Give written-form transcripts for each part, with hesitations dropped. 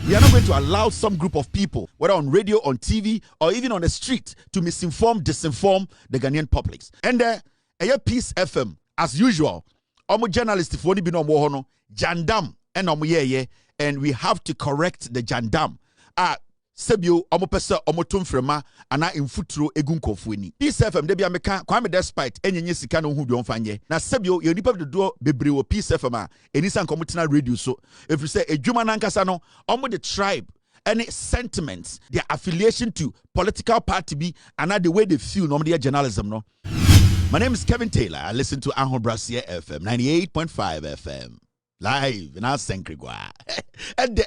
We are not going to allow some group of people, whether on radio, on TV, or even on the street, to misinform, disinform the Ghanaian publics. And Peace FM, as usual, omo journalist for be no more jandam and and we have to correct the jandam. Sebio omo pesa omo tumfrema ana infuturo egun kofueni. Peace FM de bia meka kwame despite enyenye sika no hu bi onfanye. Na sebio ye nipa dodo bebre wo Peace FM a enisa nkomo tena radio so. If you say edwuma nankasa no omo the tribe any sentiments, their affiliation to political party be and the way they feel normally journalism no. My name is Kevin Taylor. I listen to Ahon Brassier FM 98.5 FM. Live in our Senkrigwa. And the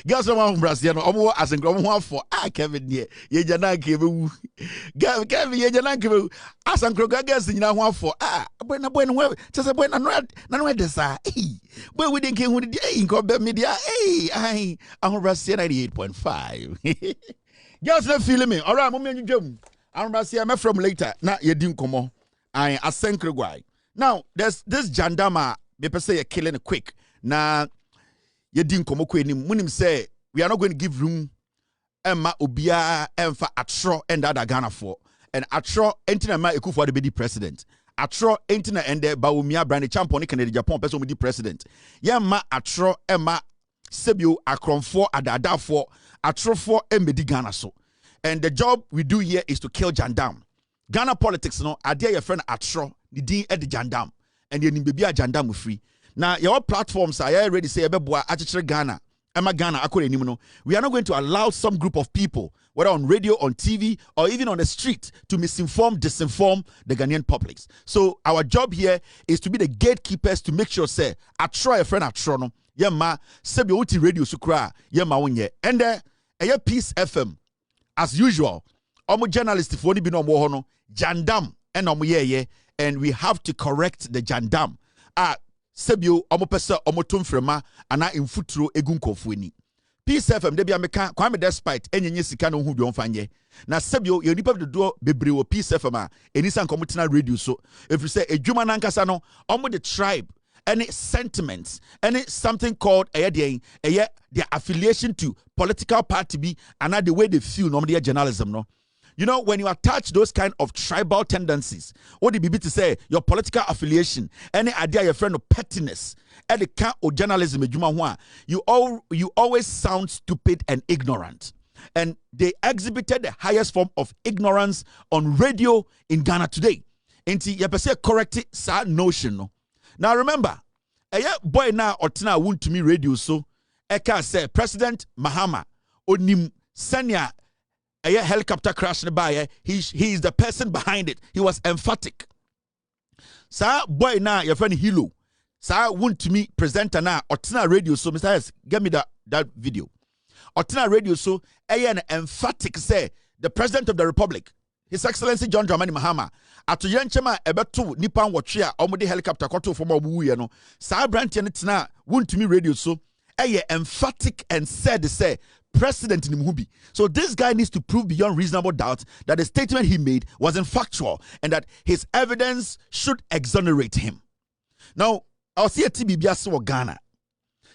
girls from Ahon Brassier no omo asenkrigwa for Kevin ye jana kebu. Kevin ye jana kebu. Asenkrigwa girls nyina ho for buena we tese buena no desa. But we didn't who the nko be media Ahon Brassier 98.5. Girls not feeling me. All right, mommy and you I'm from later. Now you didn't come on. I asenkrigwa. Now there's this jandama. They say you're killing it quick. Now you didn't come on. Munim say we are not going to give room. Emma Obia Emfa Atro and that Ghana for and Atro entina ma eku for the be president. Atro entina and the Baumia brand champion Canada Japan person with the president. Yamma Atro Emma Sebio Akron for Adada for Atro for Embedi Ghana so. And the job we do here is to kill Jandam. Ghana politics, no, I dare your friend Atro, the D at the Jandam, and the Nimbia Jandam free. Now, your platforms I already say, Ebeboa, Achitre Ghana, Emma Ghana, Akure Nimuno. We are not going to allow some group of people, whether on radio, on TV, or even on the street, to misinform, disinform the Ghanaian publics. So, our job here is to be the gatekeepers to make sure, say, Atro, your friend Atro, no, Yema, Sebi Uti Radio Sukra, Yema Unye, and Peace FM. As usual, omo journalist for be no more no jandam and omo and we have to correct the jandam. Sebio omo pesa omo tumfrema ana infuturo egun kofueni. Peace FM de bia meka kwame despite enyenye sika no hu bi onfanye. Na sebio ye nipa dodo bebre wo Peace FM a enisa nkomo tena radio so. If you say edwuma nankasa no omo the tribe any sentiments, any something called their affiliation to political party be and the way they feel normally journalism no. You know, when you attach those kind of tribal tendencies, what the BB to say, your political affiliation, any idea your friend of pettiness, and the kind of journalism you always sound stupid and ignorant. And they exhibited the highest form of ignorance on radio in Ghana today. And you say correct sad notion no. Now remember, a boy now Otina Wontumi radio so Eka say President Mahama onim senya a helicopter crash by he is the person behind it. He was emphatic. Sa boy now your friend Hilo. Sa Wontumi presenter now Otina radio so Mr. S, give me that video. Otina radio so an emphatic say the President of the Republic, His Excellency John Dramani Mahama, at Yanchema Ebetu Nipan Watchia, Omodi helicopter Koto from Obuyano, Sa Brantian Tina, Wontumi radio so, emphatic and said, say, President Nimhubi. So this guy needs to prove beyond reasonable doubt that the statement he made wasn't factual and that his evidence should exonerate him. Now, I'll see a TBBS Ghana.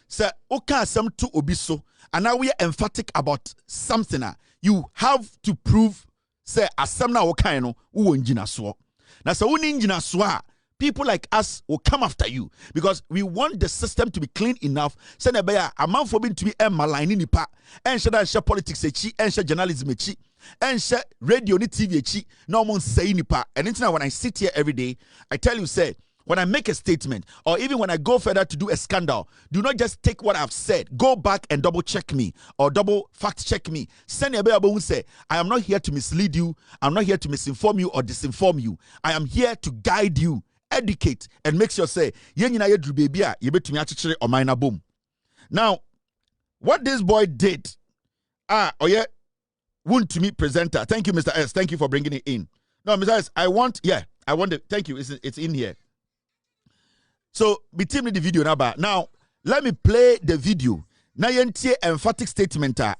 Sir, okay, some to obiso, and now we are emphatic about something. You have to prove. Say asamna wakaino uwo njina swo. Na sa uni njina swa, people like us will come after you because we want the system to be clean enough. Say na beya amount for being to be malign nipa. Ensha politics echi, ensha journalism echi, ensha radio ni TV echi. No one say nipa. And it's now when I sit here every day, I tell you say. When I make a statement, or even when I go further to do a scandal, do not just take what I've said. Go back and double check me or double fact check me. Send a who say, I am not here to mislead you. I'm not here to misinform you or disinform you. I am here to guide you, educate, and make sure say, now, what this boy did, Wontumi presenter. Thank you, Mr. S. Thank you for bringing it in. No, Mr. S, I want it. Thank you. It's in here. So, be team the video now. Let me play the video. Now, emphatic statement. Then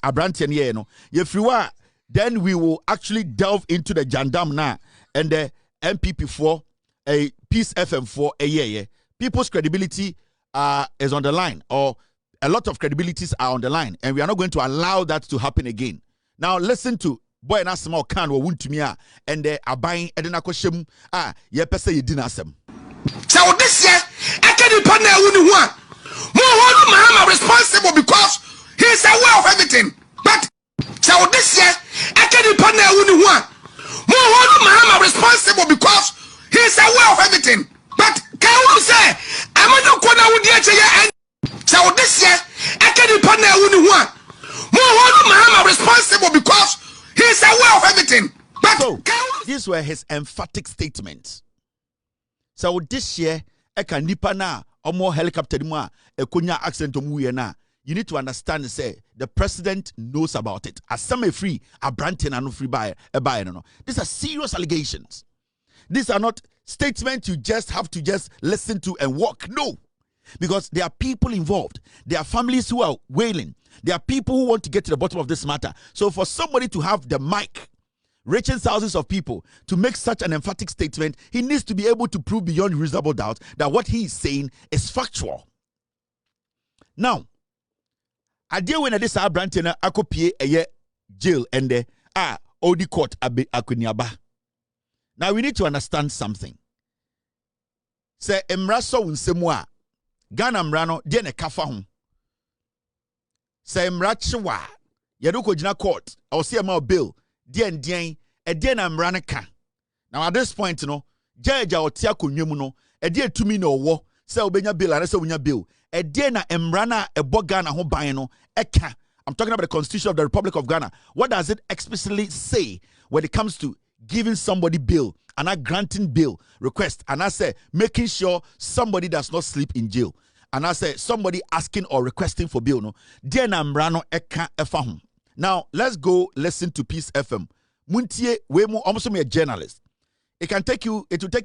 we will actually delve into the Jandam now and the NPP for a Peace FM for a year. People's credibility is on the line, or a lot of credibilities are on the line, and we are not going to allow that to happen again. Now, listen to boy na small can wo Wontumi and the aban edena kwhyem ye pese ye di nasem. So this year I can't partner who one. More Mahama responsible because he's aware of everything. But so this year I can't partner who one. More Mahama responsible because he's aware of everything. But can you say I'm not going to so this year I can't partner who one. More Mahama responsible because he's aware of everything. But so, these were his emphatic statements. So this year, can nipa na omo helicopter mu a ekonya accident omu na. You need to understand say the president knows about it. As some free, a brantin and no free buy no. These are serious allegations. These are not statements you just have to just listen to and walk. No. Because there are people involved. There are families who are wailing. There are people who want to get to the bottom of this matter. So for somebody to have the mic, reaching thousands of people, to make such an emphatic statement, he needs to be able to prove beyond reasonable doubt that what he is saying is factual. Now, I deal when this brantina akopie a jail and the odi court akuniaba. Now we need to understand something. Say emraso unsemwa Ghana mrano de ne kafa ho. Say mrachewa yeduko jina court or see a bill dien na mrane ka. Now at this point judge a otia konwemu no tumi na owo say obenya bill and say onya bill na emrana ebo Ghana ho ban no eka. I'm talking about the Constitution of the Republic of Ghana. What does it explicitly say when it comes to giving somebody bill and not granting bill request, and I say making sure somebody does not sleep in jail, and I say somebody asking or requesting for bill no dear na mrano eka efa ho. Now let's go listen to Peace FM. Muntie we mo almost a journalist. It will take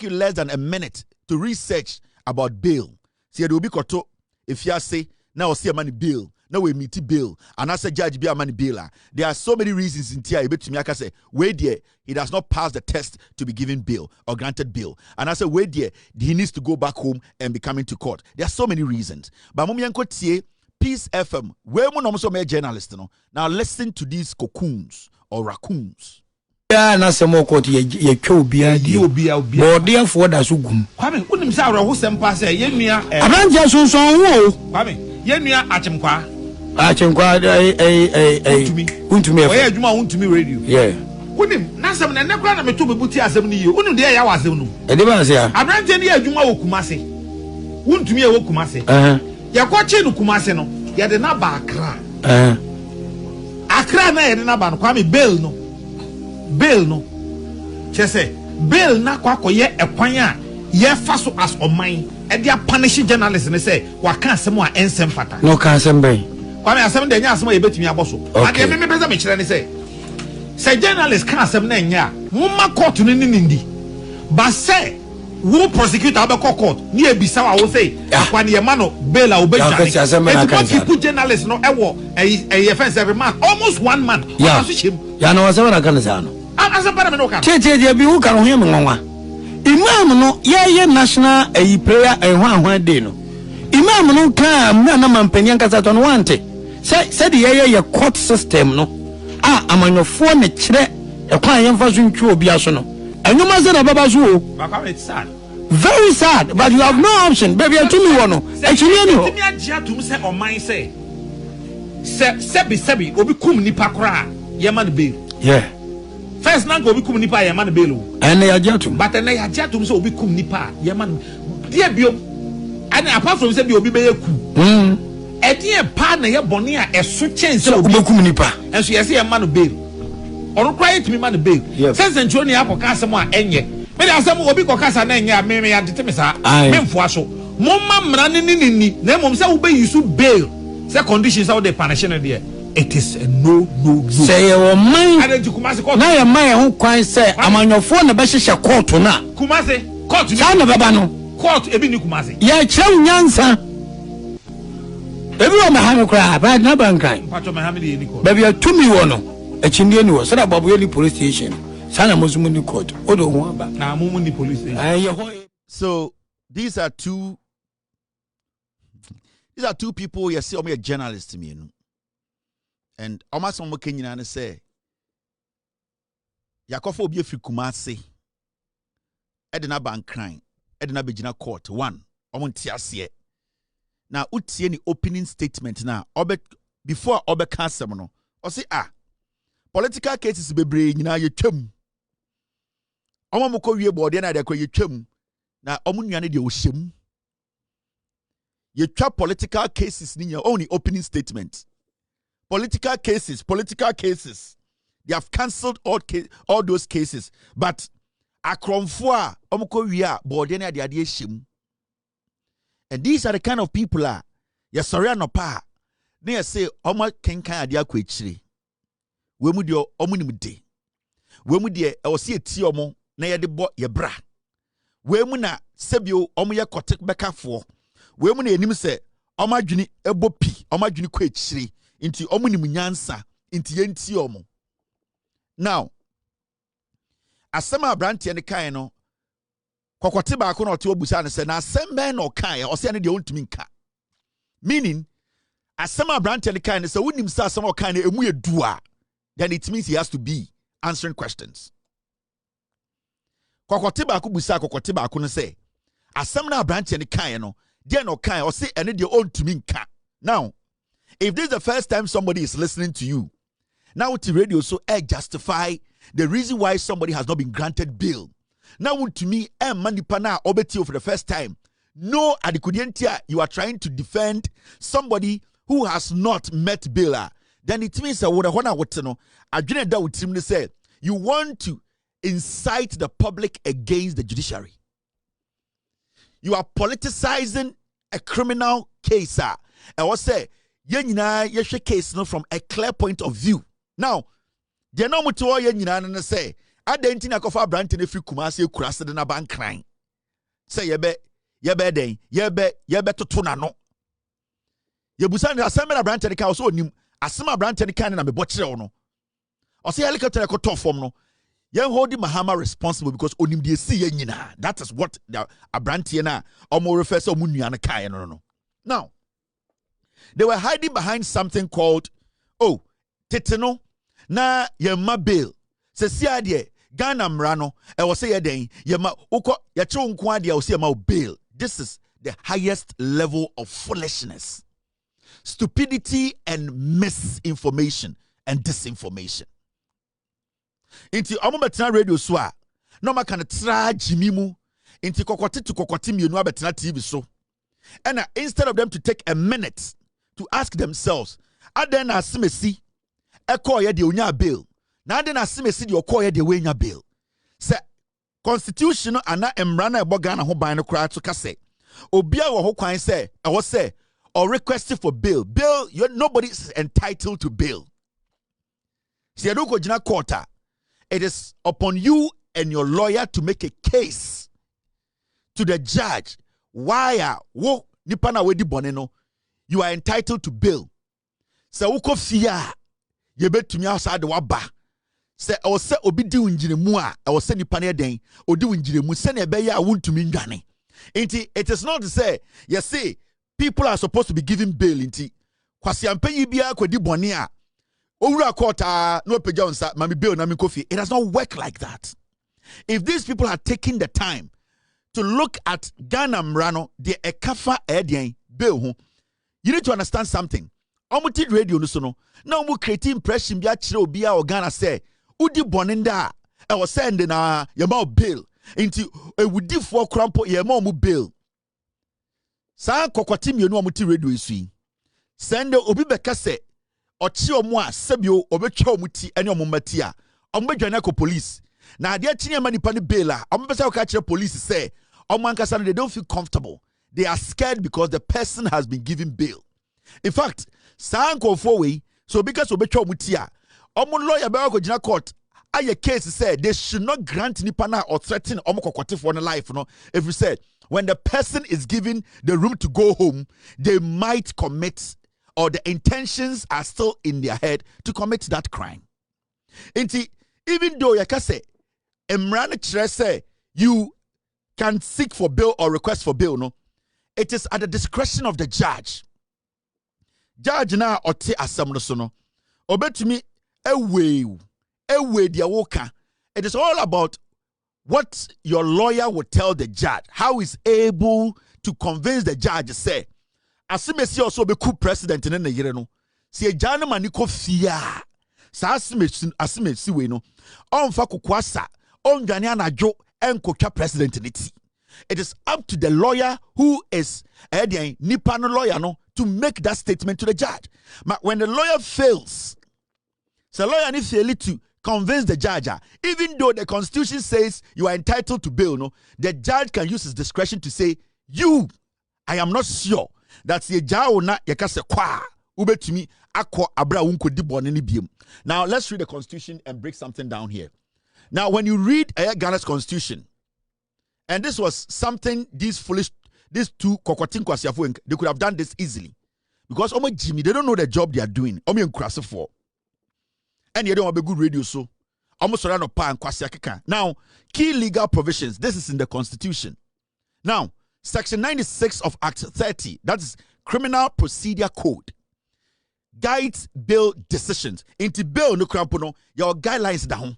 you less than a minute to research about bail. See there will be koto if you say now see a money bill. Now we meet bill and I say judge be a money bill. There are so many reasons in tia to me. I can say wait there he does not pass the test to be given bail or granted bail. And I say wait there he needs to go back home and be coming to court. There are so many reasons. But Mumianko tie Peace FM. Where mo so me journalist no. Now listen to these cocoons or raccoons. Yeah, na semo court ye twa obia body for da so gum. Kwame unim say awro ho sempa say ye nua abanja sonson wo. Kwame ye nua achemkwa Wontumi oye adwuma Wontumi radio. Yeah. Unim na sem na nekra na meto bebuti asem ni ye. Unim de ya wasem no. E de ba se ya. Abrante ni adwuma wo Kumase. Wontumi e wo Kumase. Ya kwa che no Kumase no. Ya de na ba Accra. Accra na ye de na ba no Kwame bail no. Bail no. Chese bail na kwa koye ekwan a ye fa so as oman e dia punish journalist ne say wa kan asem a ensem fata. No kan asem ben. Kwame asem de nya asem a ye betumi aboso. Ade me pesa me kire ne say journalist kan asem na nya mo ma court no nindi. Ba say wo prosecutor be court ni ebisa wa wo say akwa ne ye ma no bail a obejani. E put journalist no e wo e offense every month almost 1 month. Yeah. Ya no asem na kan say no. Asem para me no kan. Che dia bi wo kan ho me nwanwa. Imam no ye national prayer ehwan day no. Imam no kan na mampani ankasa to no wante. Said ye court system no. Amanyofo ne kire ekwan ye mfa so ntwe obi aso no. Enwuma se na baba so o. It's sad. Very sad, but you have no option. Baby, to me one no. Actually no. Me agia to me say o man say. Sebi obi kum nipa kora ye man bail. Yeah. First na go obi kum nipa ye man bail o. And they agia to. But na agia to me say obi kum nipa ye man. Dia biom. And apart from say bi obi be ye ku. Edie pa na ye bone a eso chense obi kum nipa. Enso ye say ye man bail. Onu cry to me man bail. Sense ntro ni akoka asem a enye. Me dey asem obi kokasa na enye a me ya dete me sa. Me mfo aso. Momma mra ni na mom say wo be use bail. Say conditions how they punish no there. It is a no. Say your mind. Na your mind ho kwan say amanyofo na be hihye court na. Kumase court ni. Sa na baba no. Court ebi ni Kumase. Ya kyerem nyansa. Ebi o ma ha me kra ba na bankan. Pacho ma ha me ni court. Baby to me wo no. Echindie ni wo. So that babu yeli police station. Sana mozumu ni court. Odo ho aba. Na mumu ni police station. So these are These are two people you see a journalist to me, and almost some Kenyana say Yakofo obi efiri Kumasi edina ban crime edina begina court one omonti ase na utie ni opening statement na before obe kasem no o say political cases bebre nyina yetwam omomko wie bode na de kwa yetwam na omunnuane de ohyem yetwa political cases ni nya only opening statement. Political cases they have cancelled all those cases, but akromfo omko wia bode na de ade hyem. And these are the kind of people ya sorry anopa na ya say omo kenkan ade akwechire we mu de omunim de we mu de e o se eti omo na ye de bo ye bra we mu na sebio omo ye kotek bekafo we mu na enim se omo adwini ebo pi omo adwini kwechire inti omunim nyansa inti ye nti omo. Now asema brantie ne kan no kokote ba ko na ote obusa ne se na asem no kan o se ne de ontumi nka, meaning asema brantie ne kan ne se wonim sa asema kan ne emu edu a, then it means he has to be answering questions. Kokote ba ko busa kokote ba ko ne se asem na brantie ne kan no de no kan o se ene de ontumi nka. Now if this is the first time somebody is listening to you, now to radio so justify the reason why somebody has not been granted bail. Now to me, manipana obetio for the first time. No adikudientia, you are trying to defend somebody who has not met bail. Then it means that say you want to incite the public against the judiciary. You are politicizing a criminal case. I will say yenina case from a clear point of view. Now, they no mutu yenina na say adenti na kofa branch na free Kumasi kurase de na ban crying. Say yebe toto na no. Yebusa na asema na branch ka so onim asema branch ka na me bochire no. O say helicopter ko to form no. Yen hold Mahama responsible because onim de si yenyina. That is what the branch na omo refer say omunua na kai no. Now, they were hiding behind something called teteno na yema bail. Se sia de Ghana mrano e wo se yeden yema uko ya che nko ade wo se yema bail. This is the highest level of foolishness, stupidity, and misinformation and disinformation. Inti omobetina radio so a no ma kan tra jimi mu inti kokote to kokote mienu abetina TV so. And instead of them to take a minute to ask themselves, aden na asimesi eko ye de onya bail na aden na asimesi de oko ye de wenya bail. Se constitution ana emra na ebo Ghana ho ban no kra to kase obia wo ho kwan se e wo se or request for bail nobody is entitled to bail. Se do ko gina court, it is upon you and your lawyer to make a case to the judge why wo nipa na wedi bone no you are entitled to bail. Se uko fia ye betumi asade waba se o se obi di unjiremu a o se nipa na den odi unjiremu se na ebe ya wontumi ndwane. Inti it is not to say you see people are supposed to be given bail inti kwasi ampanyi bia kwedi bone a owura court no peja onsa mami bail na mi kofi. It does not work like that. If these people are taking the time to look at Ghana mrano the ekafa edien bail, you need to understand something. Omuti radio no so no na omu create impression bia kire obi a Ghana say udi boninda e wo send na yema bail inti ewudi fo krampo yema omu bail. Sa kokoti mienu omuti radio isu send obi beka se ochi omu a sebio obetwa omuti ene omu mati a ombedwane ko police na ade achinya manipa ne bail a ombesa o ka kire police say omankasa they don't feel comfortable. They are scared because the person has been given bail. In fact, sanko for way so because obetwa omuti a omo lawyer be ko gina court aye case said they should not grant nipa na or threaten omo kokote for no life no. If you said when the person is given the room to go home, they might commit or the intentions are still in their head to commit that crime. Even though yakase emrane kire say you can seek for bail or request for bail, no, it is at the discretion of the judge. judge na ote asem no so no obetumi ewe dia woka. It is all about what your lawyer will tell the judge, how he's able to convince the judge say asimesi also be coup president in the yere no si ejane mani ko fia sa asimesi we no onfa kokwasa ondwane anadwo enkotwa president niti. It is up to the lawyer who is nipa no lawyer no to make that statement to the judge. But when the lawyer fails, the lawyer needs to convince the judge, even though the constitution says you are entitled to bail, no, the judge can use his discretion to say, I am not sure that the judge will not yakase kwa ubetumi akọ abra unko di boni ni biem. Now let's read the constitution and break something down here. Now when you read Ghana's constitution, and this was something these two kokotin kwasiafo, they could have done this easily. Because Omo Jimmy, they don't know the job they are doing. Omo Nkrasifo for. And you don't have a good radio, so almost around a pan kwasiakeka. Now, key legal provisions. This is in the Constitution. Now, Section 96 of Act 30, that's Criminal Procedure Code, guides bail decisions. Into bail no krampono, your guidelines down.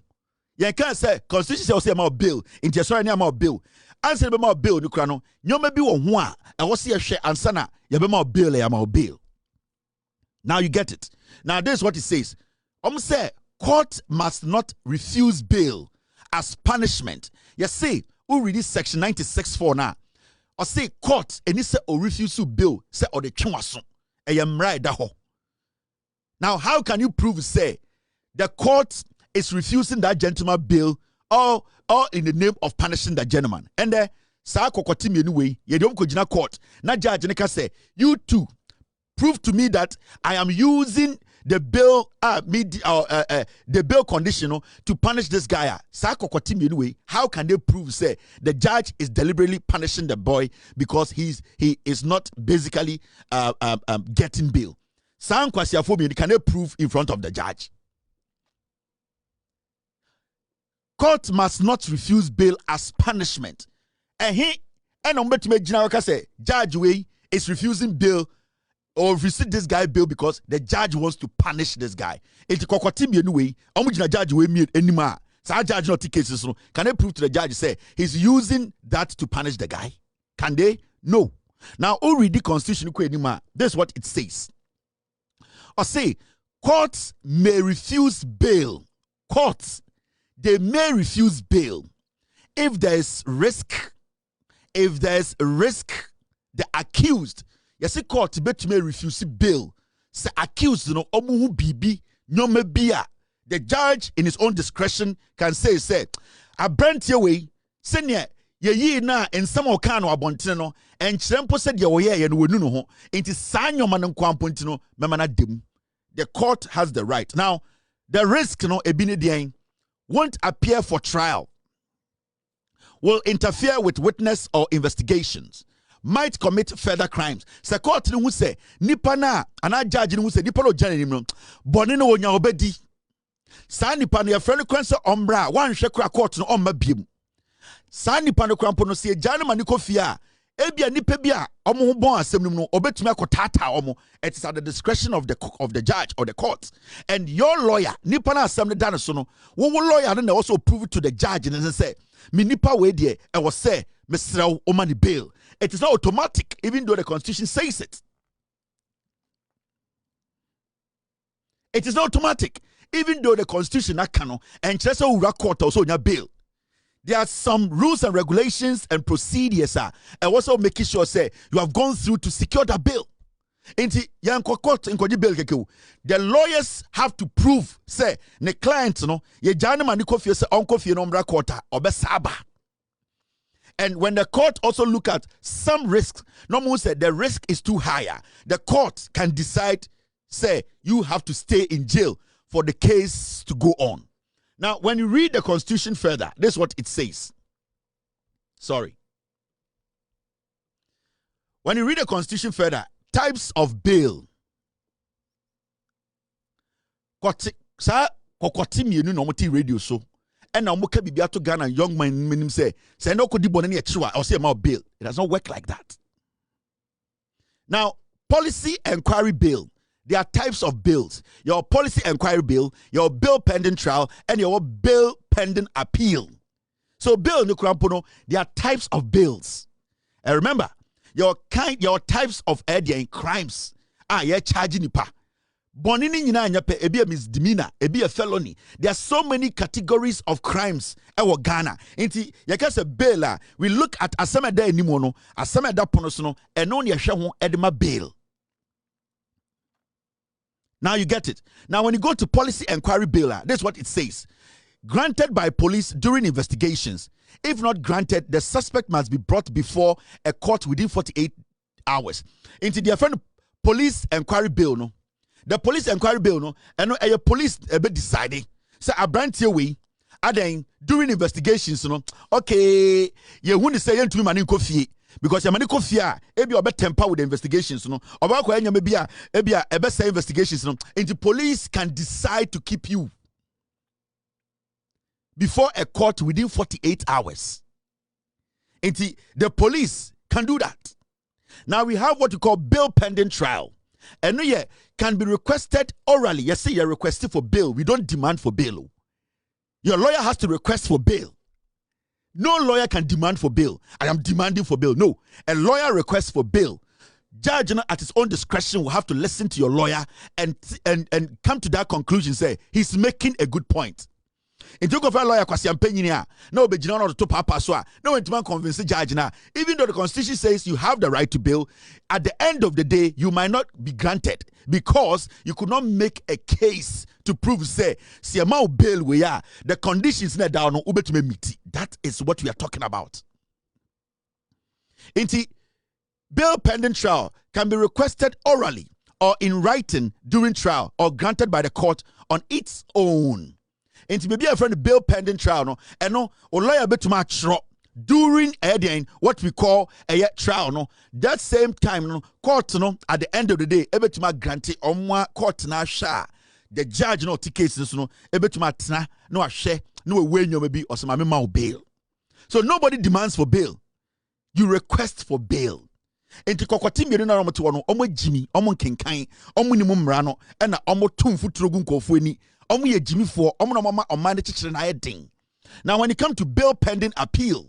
You can't say Constitution say about bail. Into your sorry about bail. Answer about bail no krano. You may be one and what's your share answer you be more bail about bail. Now you get it. Now this is what it says. Say court must not refuse bail as punishment. You see, we read this section 96 for now. Or say court and it say or refuse to bail say or the chwaso. I am right that ho. Now how can you prove say the court is refusing that gentleman bail or in the name of punishing that gentleman? And sa kokoti anyway, you don't go to court. Na judge nika say you too prove to me that I am using the bail the bail condition to punish this guy. Anyway, how can they prove say the judge is deliberately punishing the boy because he is not basically getting bail? Can they prove in front of the judge? Court must not refuse bail as punishment. And judge way is refusing bail or receive this guy bail because the judge wants to punish this guy. It's kokoti anyway. Judge way me anymore. So judge not cases. Can they prove to the judge say he's using that to punish the guy? Can they? No. Now, read the constitution. This is what it says. Or say courts may refuse bail. Courts, they may refuse bail if there is risk. If there is risk, the accused. You see, court may refuse bail. Say accused, omuhu bibi nyome bia. The judge, in his own discretion, can say, I brent your way, senior. Ye na in some okano abontino, and Chrempo said your way and we no it is sanyo man kwampontino, memana dim. The court has the right. Now, the risk ebinidian won't appear for trial, will interfere with witness or investigations, might commit further crimes. Se court who say nipa na ana judge who say nipa no jani no boni no wonya obedi. Sa nipa no your friend kwense ombra wan hwe kra court no omma biem. Sa nipa no krampo no se jani mani kofia ebia nipa bia omo ho bon asem no obetumi akotata omo. It is at the discretion of the judge or the court. And your lawyer nipa na asem no dan so no wo lawyer no also prove it to the judge and say me nipa we de e was say Mr. Omani bail. It is not automatic, even though the Constitution says it. It is not automatic, even though the Constitution canon and Chesa Ura court also your bail. There are some rules and regulations and procedures, and also making sure say you have gone through to secure the bail. The lawyers have to prove say the client ye jana mani kofi say on kofi nombra quarter obesaba. And when the court also look at some risks, no more say the risk is too higher. The court can decide, say, you have to stay in jail for the case to go on. Now, when you read the Constitution further, this is what it says. Sorry. When you read the Constitution further, types of bail. Radio so. And now Muka Bibiato Ghana young man minim say no could dibon or say about bail. It does not work like that. Now, policy inquiry bail. there are types of bills. Your policy inquiry bill, your bill pending trial, and your bill pending appeal. So bill nukurampono, there are types of bills. And remember, your types of crimes. You're charging nipa. Bonini nyina nyape ebi a misdemeanor, ebi a felony. There are so many categories of crimes ewo Ghana. Inti yakase bail we look at asemeda enimo no, asemeda pono so no, eno ne hwe ho edema bail. Now you get it. Now when you go to policy inquiry bail, this is what it says. Granted by police during investigations. If not granted, the suspect must be brought before a court within 48 hours. Into their friend police inquiry bill, no. The police inquiry bill, no, and a police a bit deciding. So a brand here we are then during investigations, no. Okay, you wouldn't say to me mani coffee because your mani coffee, maybe a bit temper with the investigations, no. About when you maybe a best investigations, no. And the police can decide to keep you before a court within 48 hours. And the police can do that. Now we have what you call bail pending trial. And no, yeah, can be requested orally. You say you're requesting for bail. We don't demand for bail. Your lawyer has to request for bail. No lawyer can demand for bail. I am demanding for bail. No. A lawyer requests for bail. Judge at his own discretion will have to listen to your lawyer and come to that conclusion. Say he's making a good point. In talk of a lawyer, no be to papa so no man convince the judge now. Even though the constitution says you have the right to bail, at the end of the day, you might not be granted because you could not make a case to prove say amount bail we are the conditions na down no ube to meet. That is what we are talking about. Inti bail pending trial can be requested orally or in writing during trial or granted by the court on its own. Into maybe a friend bail pending trial no and no or lawyer bet to during what we call a trial no that same time no court no at the end of the day ebe to grant on court na sha the judge no cases no ebe to tna no share no way no maybe or some ma bail. So nobody demands for bail, you request for bail. Enti kokoti mienu na romoto no omo jimi omo kenkan omo ni mumra no e na omo tumfu trogu nkofo ani omo ye jimi fo omo no mama oman de chichire na yedin. Now when it comes to bail pending appeal,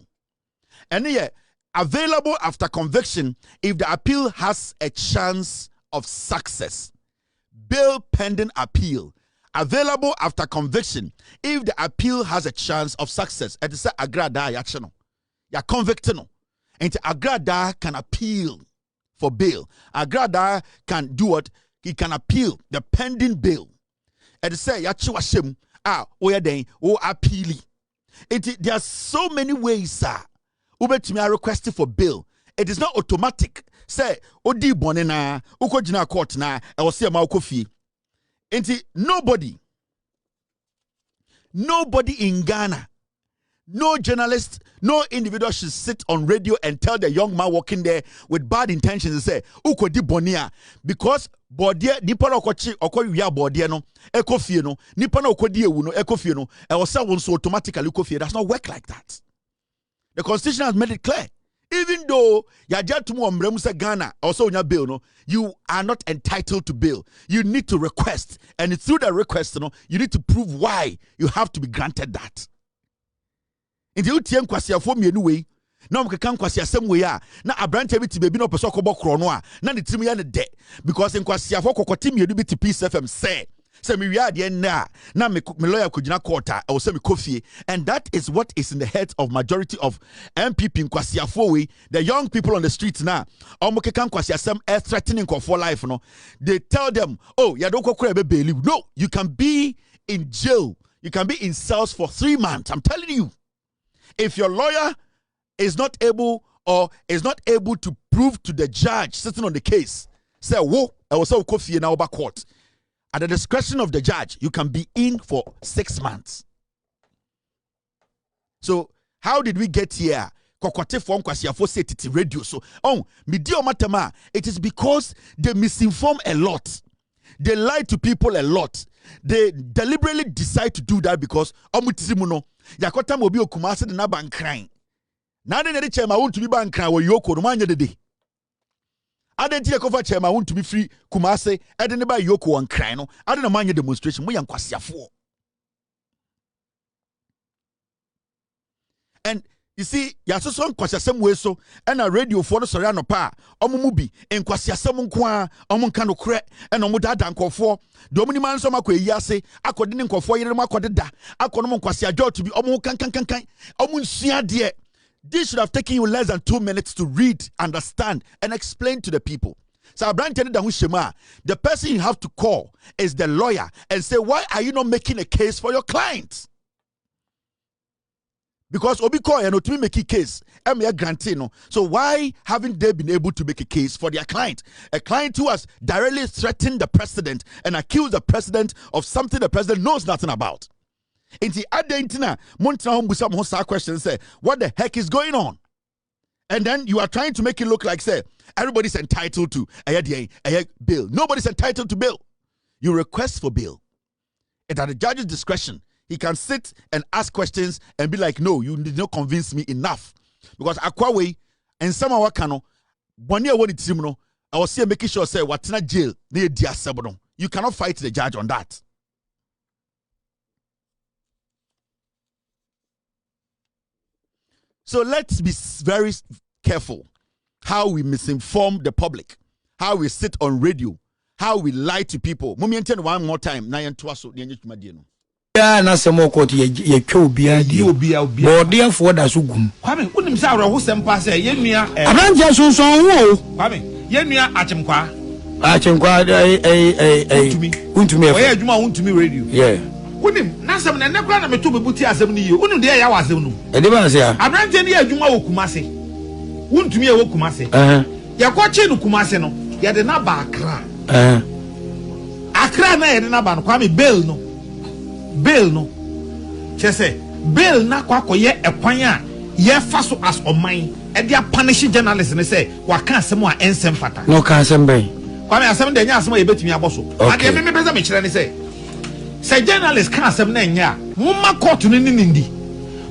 and yeah, available after conviction if the appeal has a chance of success. Bail pending appeal available after conviction if the appeal has a chance of success. It is agrada ya cheno ya convicted no. And agrada can appeal for bail. Agrada can do what? He can appeal the pending bail. And say ya chiwashem oya den o appeali. There are so many ways, sir. Ubetimi are requesting for bail. It is not automatic. Say odi bonena uko jina court na e wo se ma ukofi. Nobody in Ghana, no journalist, no individual should sit on radio and tell the young man walking there with bad intentions and say, uko di bonia, because bodia nipa na okochi okoya bodia no ekofie no nipa na okodi ewu no ekofie no e wo say won so automatically ekofie. Does not work like that. The constitution has made it clear. Even though Yajatumu Omremu say Ghana also on your bail, no, you are not entitled to bail. You need to request, and through the request, no, you need to prove why you have to be granted that. In the UTM kwasia for me anyway, no mkeka kwasia same way na abrante bi tibebi no peso kobo kro no na ne timi ya ne de because in kwasia for kokoti me bi ti Peace FM say me we are na me lawyer kujina court or say me coffee, and that is what is in the heads of majority of MPP in Kwasiafo. The young people on the streets now omokeka kwasia some threatening for life no, they tell them, oh ya don't go bail. No, you can be in jail, you can be in cells for 3 months. I'm telling you, if your lawyer is not able to prove to the judge sitting on the case, say whoa I was so coffee now back court. At the discretion of the judge, you can be in for 6 months. So, how did we get here? Radio. So, it is because they misinform a lot. They lie to people a lot. They deliberately decide to do that because yakota mobi okumase de na bankran. Na de chema won to be bankran wo yoko no manya dede. Adentia cover chairman want to be free Kumase, Eden by Yoko and Krino, I don't mind your demonstration, we for. And you see, Yason Kwasiasem way so, and a radio for the Soriano Pa, Omubi, and Kwasiasem Kwa, Omunkano Cre, and Omuda Danko for, Dominiman Somakwe Yase, according to for Yamakwada, Akonomon Kwasia Joe to be Omunkan, Omunsia dear. This should have taken you less than 2 minutes to read, understand, and explain to the people. So the person you have to call is the lawyer and say, why are you not making a case for your client? Because Obiko and Wontumi make a case, so why haven't they been able to make a case for their client? A client who has directly threatened the president and accused the president of something the president knows nothing about. In the Adentina, Montana question say, what the heck is going on? And then you are trying to make it look like, say, everybody's entitled to a bail. Nobody's entitled to bail. You request for bail. It's at the judge's discretion. He can sit and ask questions and be like, no, you did not convince me enough. Because Akwawe and some of Wakano, 1 year when it's I was here making sure say what's not jail near dia. You cannot fight the judge on that. So let's be very careful how we misinform the public, how we sit on radio, how we lie to people. One more time. Yeah, na some more court ye cho bia but therefore that's gum. Kwame, unim say awro sempa say yenua Abanja sonson wo. Kwame, yenua achemkwa Wontumi oye adwuma Wontumi radio. Yeah. Unim na sem na nekra na meto bebuti asem ni ye. Unim de ya wasem no. E de ba se ya. Abrante ni adwuma wo Kumase. Wontumi e wo Kumase. Ya ko che no Kumase no. Ya de na ba Accra. Accra na ye de na ba no Kwame bail no. Bail no. Kese bail na kwa koye ekwan a ye fa so as oman e dia punish journalist ne say wa kan asem a ensem fata. No kan asem ben. Kwame asem de nya asem a ye betumi aboso. Ade me pesa me kire ne say journalist can asem na nya mumma court no nindi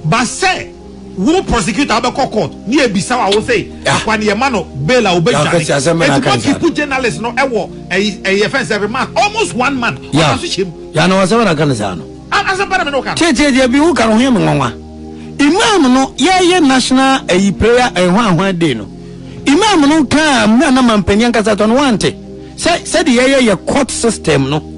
but say wo prosecutor abeko court ni ebisa wa wo say akwan ye ma no bail a obejani e put journalist no ewo e offense every man almost 1 month ya no asem na kan say no asem para me no kan che bi wo kan ho me nwanwa imam no ye national prayer ehwan day no imam no kan na mampani ankasa to no wante say the ye court system no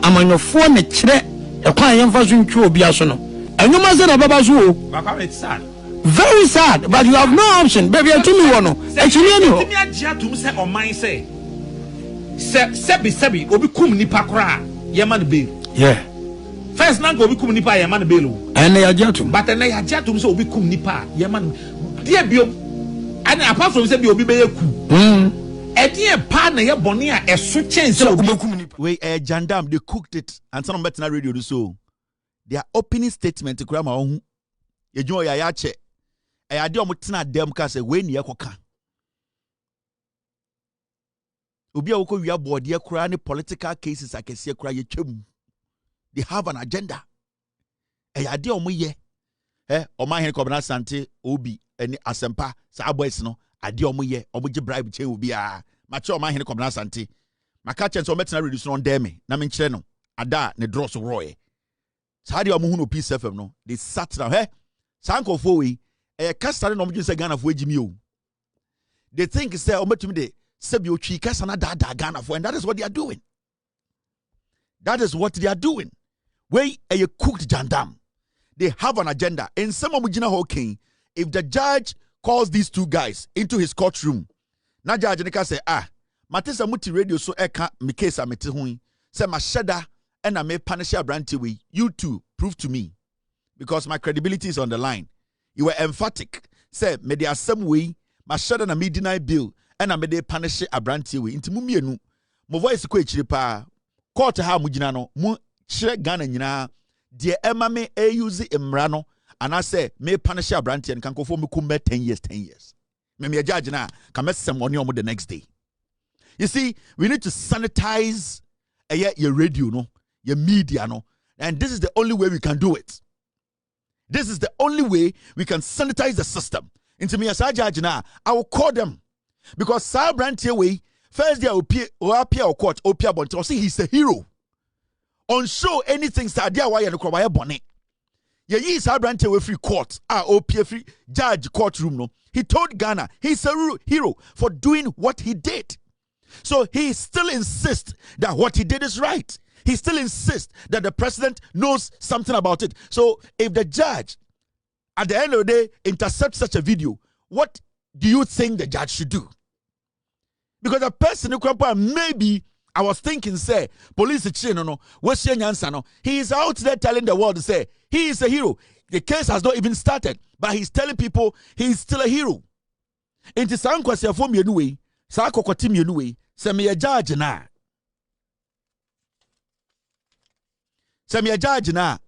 amanyofo ne kire ekwan yemfa so ntwe obi aso no enwuma se na baba so o it's sad, very sad, but you have no option baby to me wono actually any ho me agia tum se oman se sebi obi kum nipa kora ye man bail. Yeah, first na go obi kum nipa ye man bail o and ya agia tum but na ya agia tum se obi kum nipa ye man dia bio and apart from say bi obi be ye ku Edie pa na ye boni a eso chense obekum ni. We Jandam they cooked it and some better radio do so. Their opening statement to grandma ohu. Ye jun ya che. E ade o mutena dem ka say we ni ekoka. Obi a woko wi abode e kura ne political cases akese kura ye twem. They have an agenda. E ade o mo ye. O ma hen ko bana Asante obi eni asempa sa boys no. Ade omo ye omo gi bribe che obi a ma che omo ahene komna Asante maka che so metena reduce no dem me na me nkire no ada ne draw so roye sa de omo hu no peace fm no they sat down sanko fo we kasa no omo gi se Ghana fo agimi o they think say omo tumi de se bi otwi kasa na da Ghana fo, and that is what they are doing. That is what they are doing. We a cooked jandam. They have an agenda. In some of Hawking, if the judge calls these two guys into his courtroom, na judge nika say, matisa muti radio so eka mi case amete hui, say ma sheda and me punish abranti we. You two prove to me, because my credibility is on the line. You were emphatic. Say me de asem we ma sheda na me deny bill and me de punish abranti we. Inti mumienu mo voice ko echiri pa court ha mugina no mu chire Ghana nyina de ema me use imra no. And I say, me punish abranti and can go for me come 10 years. Me a judge na can mess some money on the next day. You see, we need to sanitize your radio, no, your media, no, and this is the only way we can do it. This is the only way we can sanitize the system. Into me as a judge now, I will call them Because Sir Branty way, first day or appear or court, Opia Bonte, or see he's a hero. On show anything, Sadia, why and Crowaya Bonnet. Ye Sir Branty way free court, Opia free judge courtroom. No, he told Ghana he's a hero for doing what he did. So he still insists that what he did is right. He still insists that the president knows something about it. So if the judge, at the end of the day, intercepts such a video, what do you think the judge should do? Because the person who maybe I was thinking, say, police no, he is out there telling the world to say he is a hero. The case has not even started, but he's telling people he's still a hero. Into some question for me anyway, Sakokoti anyway, say me a judge na. Say me a judge na.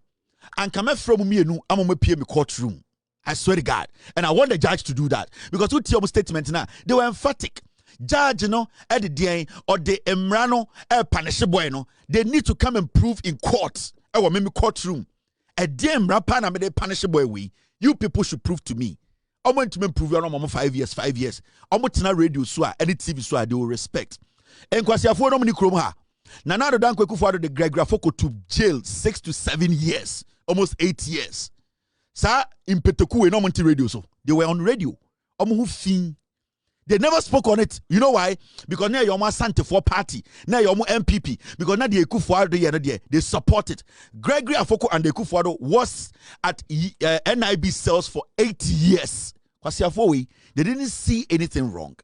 And come from me no, I'm on me courtroom. I swear to God. And I want the judge to do that. Because with your statement now, they were emphatic. Judge, at the day or the emrano, punish boy, they need to come and prove in court. Or maybe courtroom. A damn rapana made a punish boy we. You people should prove to me. I want to prove your mama 5 years. I want to know radio so any TV so they will respect. And kwasi afo no mni krom ha. Na na do dan kweku fo the Gregory Afoko to jail 6 to 7 years, almost 8 years. Sa in Kotoko we no monti radio so. They were on radio. Omo hu fin. They never spoke on it. You know why? Because now you're Asante for party. Now you're NPP. Because now the Ekufuado they support it. Gregory Afoko and the Ekufuado was at NIB cells for 8 years. They didn't see anything wrong.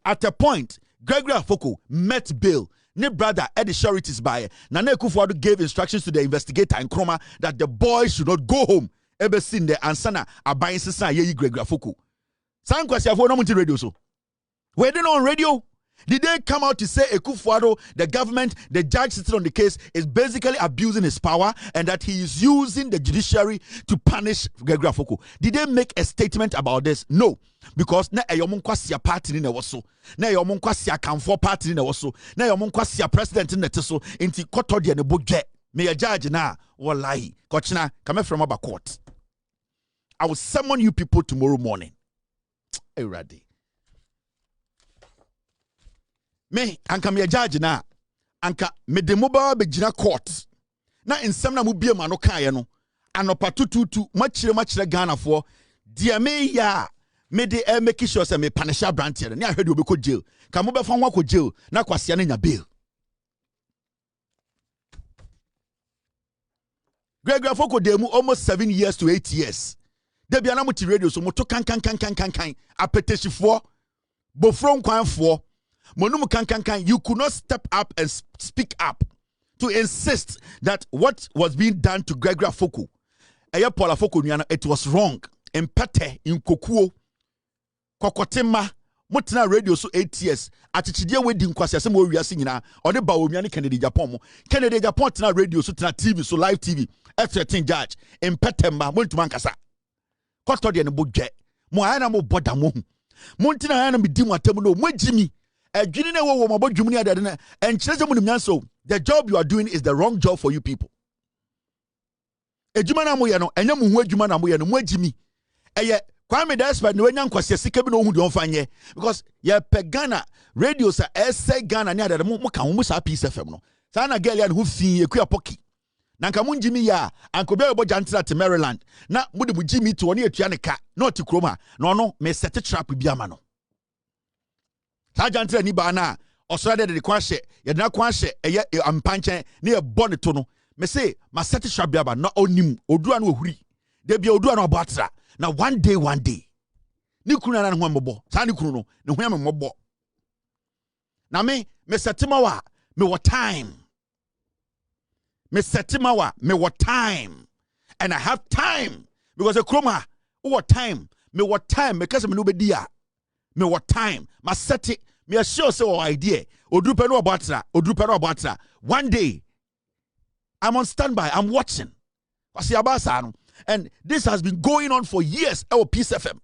At a point, Gregory Afoko met Bill. Ne brother Eddie Sureties by Nana Ekufuado gave instructions to the investigator in Kroma that the boy should not go home. Ever seen the ansana abayin sisa ye Gregory Afoko. San kwasi afo no munti radio so. Were they not on radio? Did they come out to say Ekufuado, the government, the judge sitting on the case is basically abusing his power and that he is using the judiciary to punish Gregory Afoko? Did they make a statement about this? No. Because na eyomun kwasi party ni waso. Na eyomun kwasi akamfo party ni waso. Na eyomun kwasi president ni teso. Inti koto de ne bodwe. Me a judge na wallahi. Kochina come from about court. I will summon you people tomorrow morning. Hey, ready? Me anka me judge na anka me de mobile be gina court na ensem na mu bie ma no kan ye no anopa tututu machire Ghana for dia me ya me de make sure say me punish brand here na ahwede obeko jail ka mo be fa ho akọ jail na kwase na nya bail. Gregory Afoko demu almost 7 years to 8 years. De bia na mo ti radio so mo to kan apeteshifo bofron kwanfo monum kan you could not step up and speak up to insist that what was being done to Gregory Afoko Paul Afoko it was wrong. Empate in kokuo kokotema motena radio so 8 years achichide wedi nkwase asem wo wiase nyina ode ba omiane Kennedy Japan tena radio so tena TV so live TV F13 judge empate ma montuma nkasa koto de ne bodwe mo ayana mo boda mo montina ayana me di mo atam no mo agimi adwini na wo mo bodwumni adade na enkyereze mo nimnyanso. The job you are doing is the wrong job for you people. Ejuma na mo ye no enya mo hu adwuma na mo ye no mo agimi eye Kwame Despard no enya nkwase sika bi no hu de onfanye because ye pegana radio sa essay Ghana ne adade mo ka ho sa Peace FM no sa na girl ya no hu fin ekua poki na nka mun jimi ya anko be obo jantra te Maryland na mudi mu jimi to oni etua ne ka na oti kroma no me set trap bi ama no sa jantra ni ba na osora de kwahye ye na kwahye eye ampanchen ne ye bone to no me say ma set trap bi aba na onim odua na ohuri de bia odua na obatra na one day ni kunu na ho mbobo sa ni kunu no ne ho mbobo na me setima wa me what time me setimawa me what time and I have time because a chroma what time me what time because me no be dia me what time ma seti me assure say our idea odrupe no abatra one day I'm on standby, I'm watching and this has been going on for years. Our Peace FM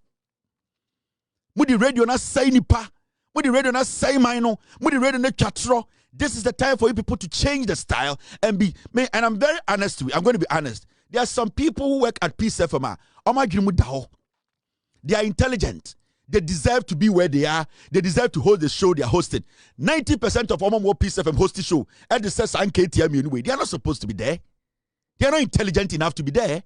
mudi radio na say nipa mudi radio na say mino mudi radio na chatro. This is the time for you people to change the style and be me. And I'm very honest with you. I'm going to be honest. There are some people who work at Peace FM. They are intelligent. They deserve to be where they are. They deserve to hold the show they are hosting. 90% of Omo Peace FM hosting show at the Sanitizing KTM anyway. They are not supposed to be there. They are not intelligent enough to be there.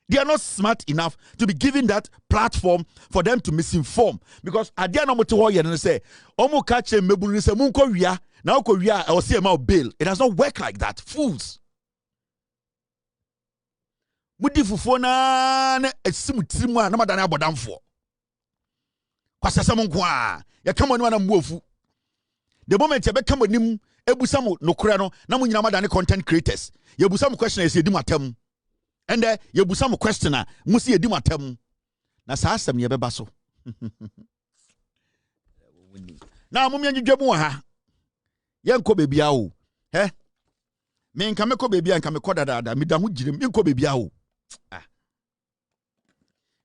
They are not smart enough to be given that platform for them to misinform. Because at the end of the say, Omo catch a mebunu se munko ria now ko ria or see about bail. It does not work like that. Fools. Mudi fufona na esimu tirimu na madana abodamfo. Kwasa samonkwa ya kama ni wana mwofu. The moment you become a nim ebusamu no kurano na mu nyina madane content creators. Yebusamu question is yedi matem. And yebusamu questioner musi yedi matem. Na saa asem ye beba so. Na mumya njidwemu ha. Yenko bebia o. He? Me nka meko bebia nka meko dada me da ho girim yenko bebia o. Ah.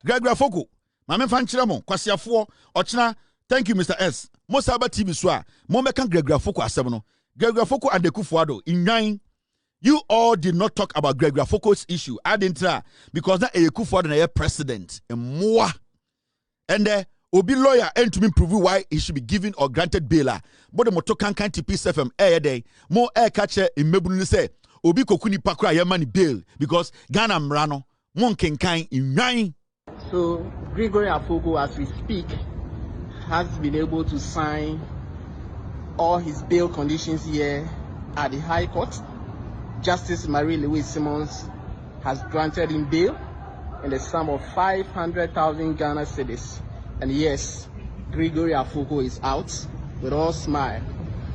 Gregory Afoko, mame fan chiramo kwasiafo ochina. Thank you Mr. S. Mosaba TV so a mo meka Gregory Afoko asem no. Gregory Afoko and Kufuado in 9. You all did not talk about Gregory Afoko's issue. I didn't try because that Kufuado na president and more. And obi lawyer and to me prove why he should be given or granted bail. But the moto kan TP FM air day more air catcher in mebunu say obi kokuni pakra yamani bail because Ghana mrano mon kenkan in 9. So Gregory Afoko, as we speak, has been able to sign all his bail conditions here at the High Court. Justice Marie-Louise Simmons has granted him bail in the sum of 500,000 Ghana cedis. And yes, Gregory Afoko is out with all smile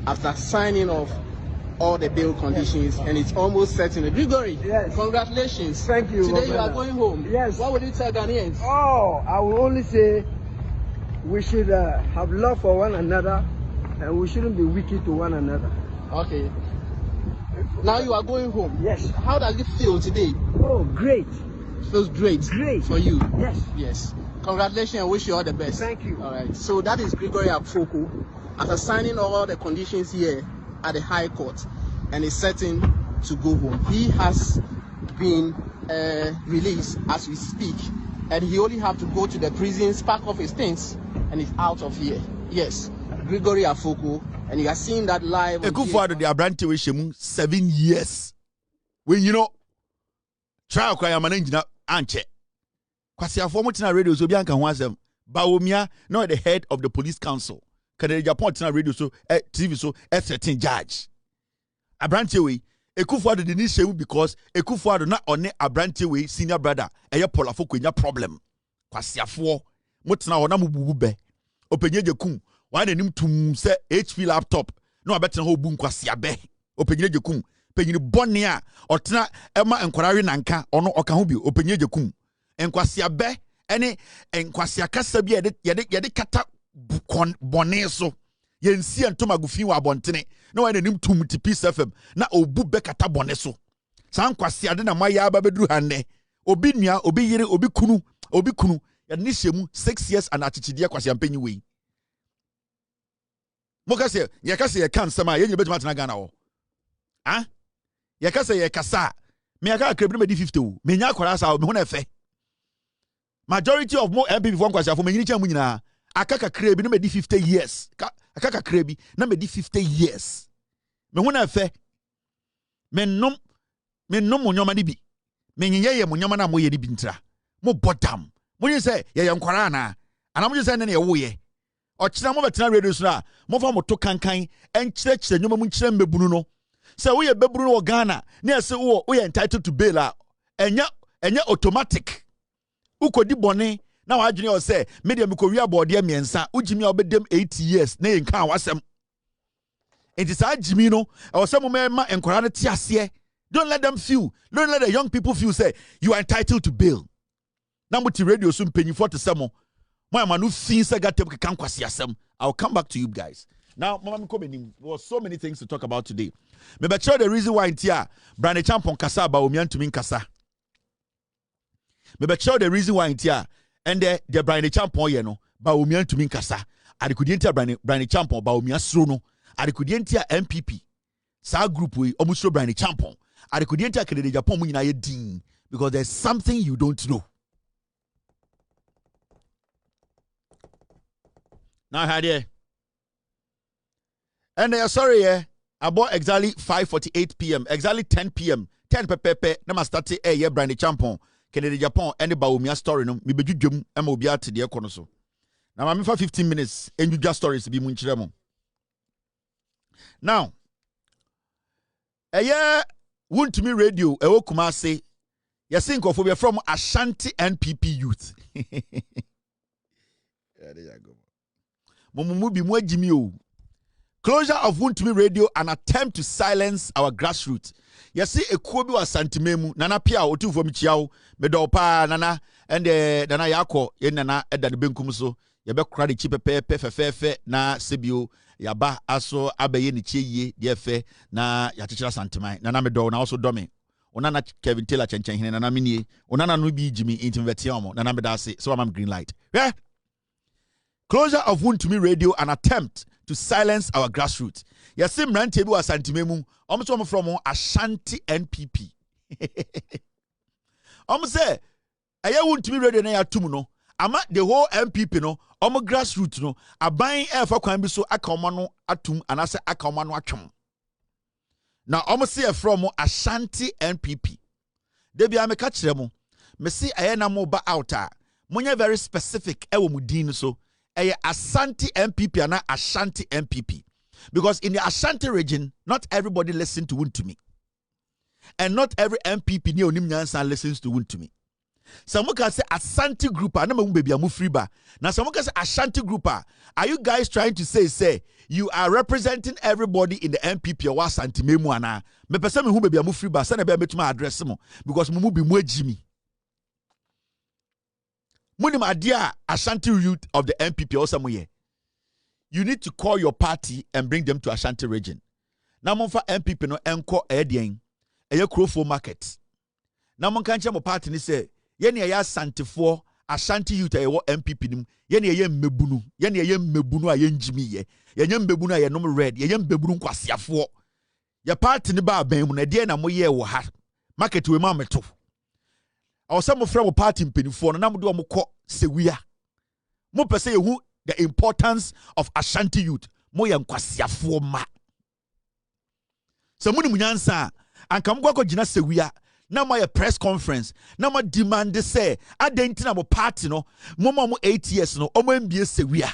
after signing off all the bail conditions, and it's almost certain. Gregory, yes. Congratulations. Thank you. Today you are going home. Yes. What would you tell Ghanaians? Oh, I will only say we should have love for one another, and we shouldn't be wicked to one another. Okay. Now you are going home. Yes. How does it feel today? Oh, great. It feels great. Great. For you. Yes. Yes. Congratulations. I wish you all the best. Thank you. All right. So that is Gregory Afoko after signing all the conditions here at the High Court and is certain to go home. He has been released as we speak, and he only have to go to the prisons, pack off his things, and he's out of here. Yes, Gregory Afoko, and you are seeing that live. Ekufuado the Abrante we shemu 7 years. When you know trial kwa ya managina anche. Kwasi afomo tina radio so bianka ho asem. Baomia no the head of the police council. Kade Japan tina radio so TV so certain judge. Abrante we Ekufuado the ni shemu because Ekufuado na one Abrante we senior brother eye Paul Afoko nya problem. Kwasi afo mo tina ho na mububu be. Openye jekum wan anim tum se HP laptop no abetina ho bu nkwasi abe. Openye jekum penyini bone a otena ema enkorare nanka ono oka ho bi openye jekum enkwasi abe ene enkwasi akasa bi yede kata bone so yensi antoma gufin wa abontene na wan anim tum TP FM na obu be kata bone so san kwasi ade na maya aba beduru hanne obi nua obi yire obi kunu ya ni shemu 6 years and achichide kwasi ampanyi we mokase ye kan sama ye nyebe tuma Ghana wo ah ye kasa me aka akrebi me di 50 wo me nya akwara sa me ho na efe majority of more MPP for kwasi afo me nyini cha mu nyina aka kakrebi na me di 50 years aka kakrebi na me di 50 years me ho na efe me nom nyoma ni bi me nyenye ye nyoma na mo ye ni bi ntra mo bodam mo yin say ye nkwara na ana mo yin say na ye wo ye ochira mo betina radio so na mo fa mo to kankan enkyerechire nyoma mu nkyere mbebunu no say wo ye bebunu no Ghana na ye say wo ye entitled to bail a enya automatic ukodi bone na wa adwene o say media mekowia boode miensa ugimi a obedem 8 years na ye nkan wasem enti sa agimi no e wo say mo ma enkora no ti ase. Don't let them feel, don't let the young people feel say you are entitled to bail. Na mo ti radio so mpenyi 47 I'll come back to you guys. Now, Mama Mikobenim, there was so many things to talk about today. Maybe show the reason why in Tia, Brand Champon Kasa, Wontumi Kasa. Maybe show the reason why in Tia, and the Brand Champon, you know, Wontumi Kasa. I could enter Brand Champon, Baumia Srono. I could enter NPP. Sa group we almost Brand Champon. I could enter Canada Japan Munaya Dean because there's something you don't know. Now had here. And they are sorry, about exactly 5:48 p.m. exactly 10 p.m. 10 pepepe. Na start ye brand champon. Kennedy Japan and the Baumia story no me bedwudwum e ma obi ate de ekono so. Na ma me for 15 minutes and you just stories be munchiremo. Now, Wontumi radio ewo Kumase. Yasin Kofobia from Ashanti NPP youth. Yeah, there you go. Momumu bi mo agimi o. Closure of Wontumi radio, an attempt to silence our grassroots. Yasi ekuo bi wa Asante memu nana pia otu fo michiawo medopa nana ende nana yako ye nana eda de benkum so ye be kra de chipepepe fefefe na sebio yaba aso abaye ni chieye de fe na yachechira santeman nana medo na also do me onana Kevin Taylor chenchen hene nana minie onana no bi jimi intimvete omo nana meda se so am green light. Yeah. Closure of Wontumi radio, an attempt to silence our grassroots. Yasi mrante bi wa Asante memu omo from Ashanti NPP. Say aya Wontumi radio na ya tum no ama the whole NPP no omo grassroots no aban efa kwan bi so aka omo no atum anase aka omo no atwom. Na omo say from Ashanti NPP. Debi ameka kire mo me see aya na mo ba out a munya very specific ewo mu din so Asante NPP and Ashanti NPP. Because in the Ashanti region, not everybody listens to Wontumi. And not every MPP near Onimnyansa listens to Wontumi. Someone can say Asante group, and I'm baby I'm freeba. Now someone can say Ashanti group. Are you guys trying to say you are representing everybody in the MPP or Asante Memuana? Me person who baby I'm freeba, send a baby to my address because mumu be more Jimmy. Munim adia Ashanti youth of the MPP or somewhere. You need to call your party and bring them to Ashanti region. Now monfa MPP no enko edien eye Krofo market. Now mon kanche mo party ni say ye ne ya Asantefo Ashanti youth eye wo MPP nim ye ne ye mmebunu a ye njimi ye nye mbebunu a ye nom red ye mbebunu nkwasiafo ye party ni ba ban mu na de na mo ye wo ha market we ma meto. Or some of our party mpenifo no na mo de mo kɔ sewia mo pese ye hu the importance of Ashanti youth mo ye nkwasiafo ma so muni munyansa anka mo kwakɔ gina sewia na mo ye press conference na mo demand say adentina mo party no mo 8 years no omo mbie sewia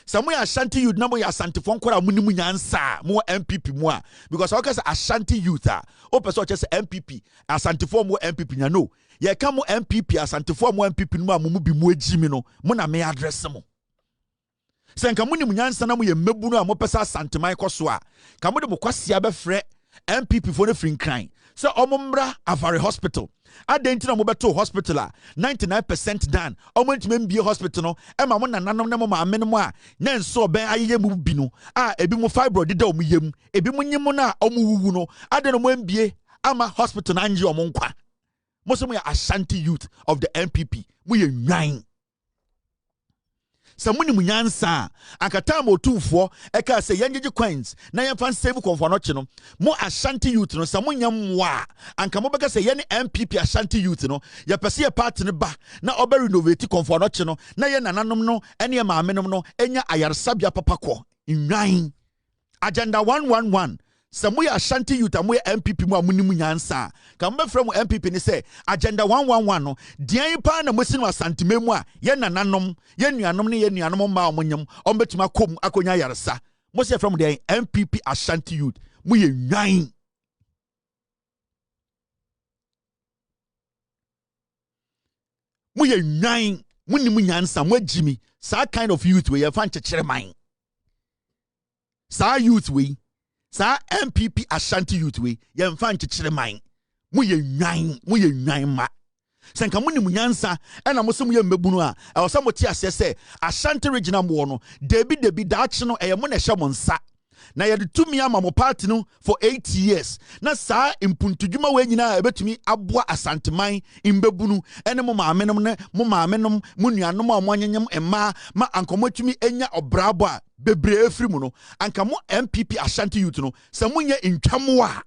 Some way Ashanti youth na mo ya Asante fo nkora muni munyansa mo MPP mo a because I say Ashanti youth o person say MPP Asante fo mo MPP nya no ye ka mo MPP Asante fo mo MPP no mo bi mo agimi no mo na me address mo senka muni munyansa na mo ye mebu no a mo pesa Asante man koso a ka mo de mo kwasia be frɛ MPP fo no free crime so omombra Avare hospital adentina mo beto hospital a 99% done omontime mbie hospital no e ma mo nananom ne mo maame no a na nso ben ayeye mu bi no a ebi mo fibroid de o mu yem ebi mo nyim na o mu wuwu no ade no mo mbie ama hospital na anje o mo nkwa mo so mo ya Ashanti youth of the MPP mo ye nwan Samuni munyansa ankata mo tumfo eka se yenjeje coins na yemfa save konfo no che no mo Ashanti youth no samunya mwa anka mo beka se ye ne MPP Ashanti youth no ye pese ye party ne ba na oba renovate konfo no che no na ye nananom no ene ye maamenom no enya ayarsabia papakọ nwan agenda 111 Samuya Ashanti youth amoye MPP mu amuni munyansa ka mbe frɛ mu MPP ni sɛ agenda 111 no dian pa na mosi no Asante memu a ye nananom ye nuanom ne ye nuanom ma omonyam ombetuma kom akonya yaresa mosi frɛ mu dian MPP Ashanti youth mu ye nwan mu ye nwan muni munyansa mo agimi sa kind of youth we ye fan kyekere man sa youth we Sa MPP Ashanti youth we yemfa nkyekere man mu ye nwan ma senka mu ni munyansa ena mo se mu ye mbebunu a e wo se mo ti ase se Ashanti regional mo no debi daache no eye mo na hye mo nsa na ye de tumi ama mo party no for 8 years na sa impuntudwuma we nyina ebetumi aboa Asante man mbebunu ene mo maamenom ne mo maamenom mo nuanom a mo anyanyam emma ma ankomotumi enya obrabo a bebre efri mu no anka mo MPP Ashanti youth no sa munye ntwamo a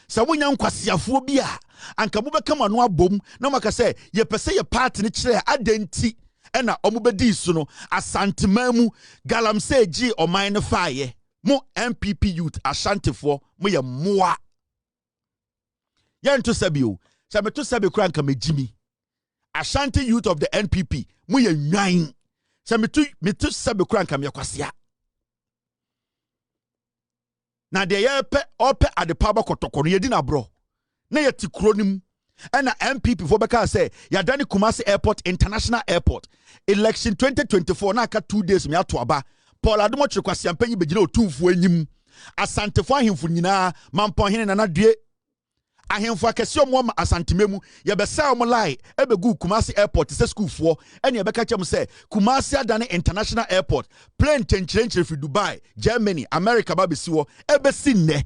sa munya nkwasiafo bi a anka mo beka ma no abom na maka se ye pese ye party ne kire adenti ena omubedi so no Asante mamu galamsey ji oman no faaye mo NPP youth Ashanti fo mo ye moa yen to sabio se me to sabi kura nka megimi Ashanti youth of the NPP mo ye nwan se me to sabi kura nka me kwasea na de ye pe ope adepa ba Kotoko no ye di na bro na ye ti kuro nim ena MPP for beka say ya dani Kumasi Airport International Airport election 2024 na aka 2 days me ato aba Paul Adomo Chikwasi ampanyi begina otumfo anyim Asante fo ahemfo nyina mampon hene na due ahemfo akese omo Asante memu ye be say omo lai ebegu Kumasi Airport se school fo ene ye beka chem say Kumasi adane International Airport plane tenchirenchire fi Dubai Germany America ba besi wo ebesi nne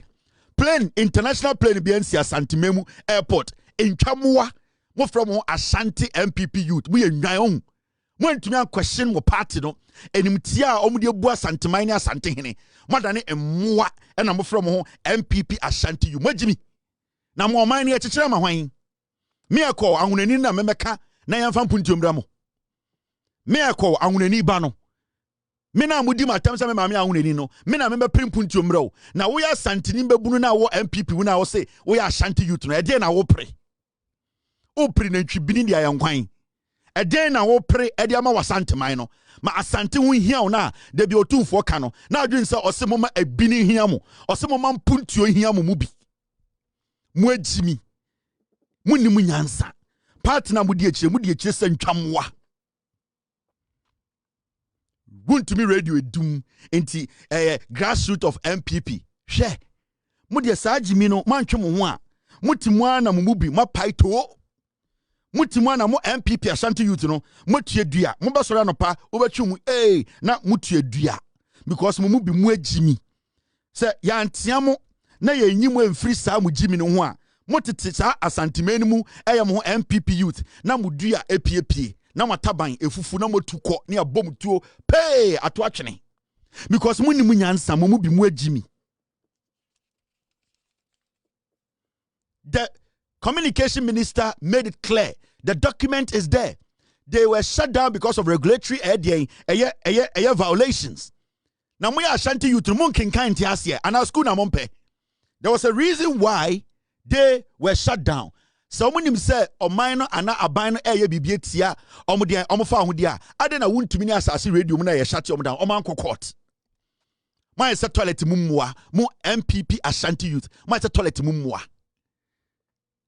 plane international plane bi ansi Asante memu airport Intwamoa mo from Ashanti NPP youth mo ye nwan on mo ntumi an question mo party no enimtia a omde ebu Asanteman ni Asante hene modane emmoa na mo from NPP Ashanti youth magimi na mo man ni ekekere ma hwan me ekọ ahunani na memeka na yamfa mpuntiomra mo me ekọ ahunani ba no me na mudi matam se me ma me ahunani no me na me be primpuntiomra o na wo ya Asante ni mbebunu na wo NPP wo na wo se wo ya Ashanti youth no e de na wo pre opri na ntwibini dia yankwan eden na wo pre ede ama Asanteman no ma Asante hu hia wo na de bi otumfo ka no na adwen se ose mo ma abini hia mo ose mo ma mpuntuo hia mo mu bi mu agimi munni mu nyansa partner mu di akire se ntwamwa Wontumi radio edum enti grassroots of MPP hwe mu de saa agimi no mantwe mo ho a mutimu ana mo mu bi mapaito mutimu na mo MPP Ashanti youth no motie dua mo basora no pa obetwum na motie dua because mo mu bi mu agimi se ya antiamo na ye nyim amfiri saa mo gimi no ho a motete saa Asanteman mu mo MPP youth na mo dua epiepie na mataban efufu na motuko na abom tuo pay ato atwene because munni mu nyansa mo mu bi mu agimi. The communication minister made it clear. The document is there. They were shut down because of regulatory violations. Now, we are Ashanti youth, and our school na there was a reason why they were shut down. So many say, "O minor ana abino bibiatia, omudia, omufa hudia." Adena Wontumi ni asasi radio muna ye shut down. Omanko court. My se toilet mumwa, mu MPP Ashanti youth. My se toilet mumwa.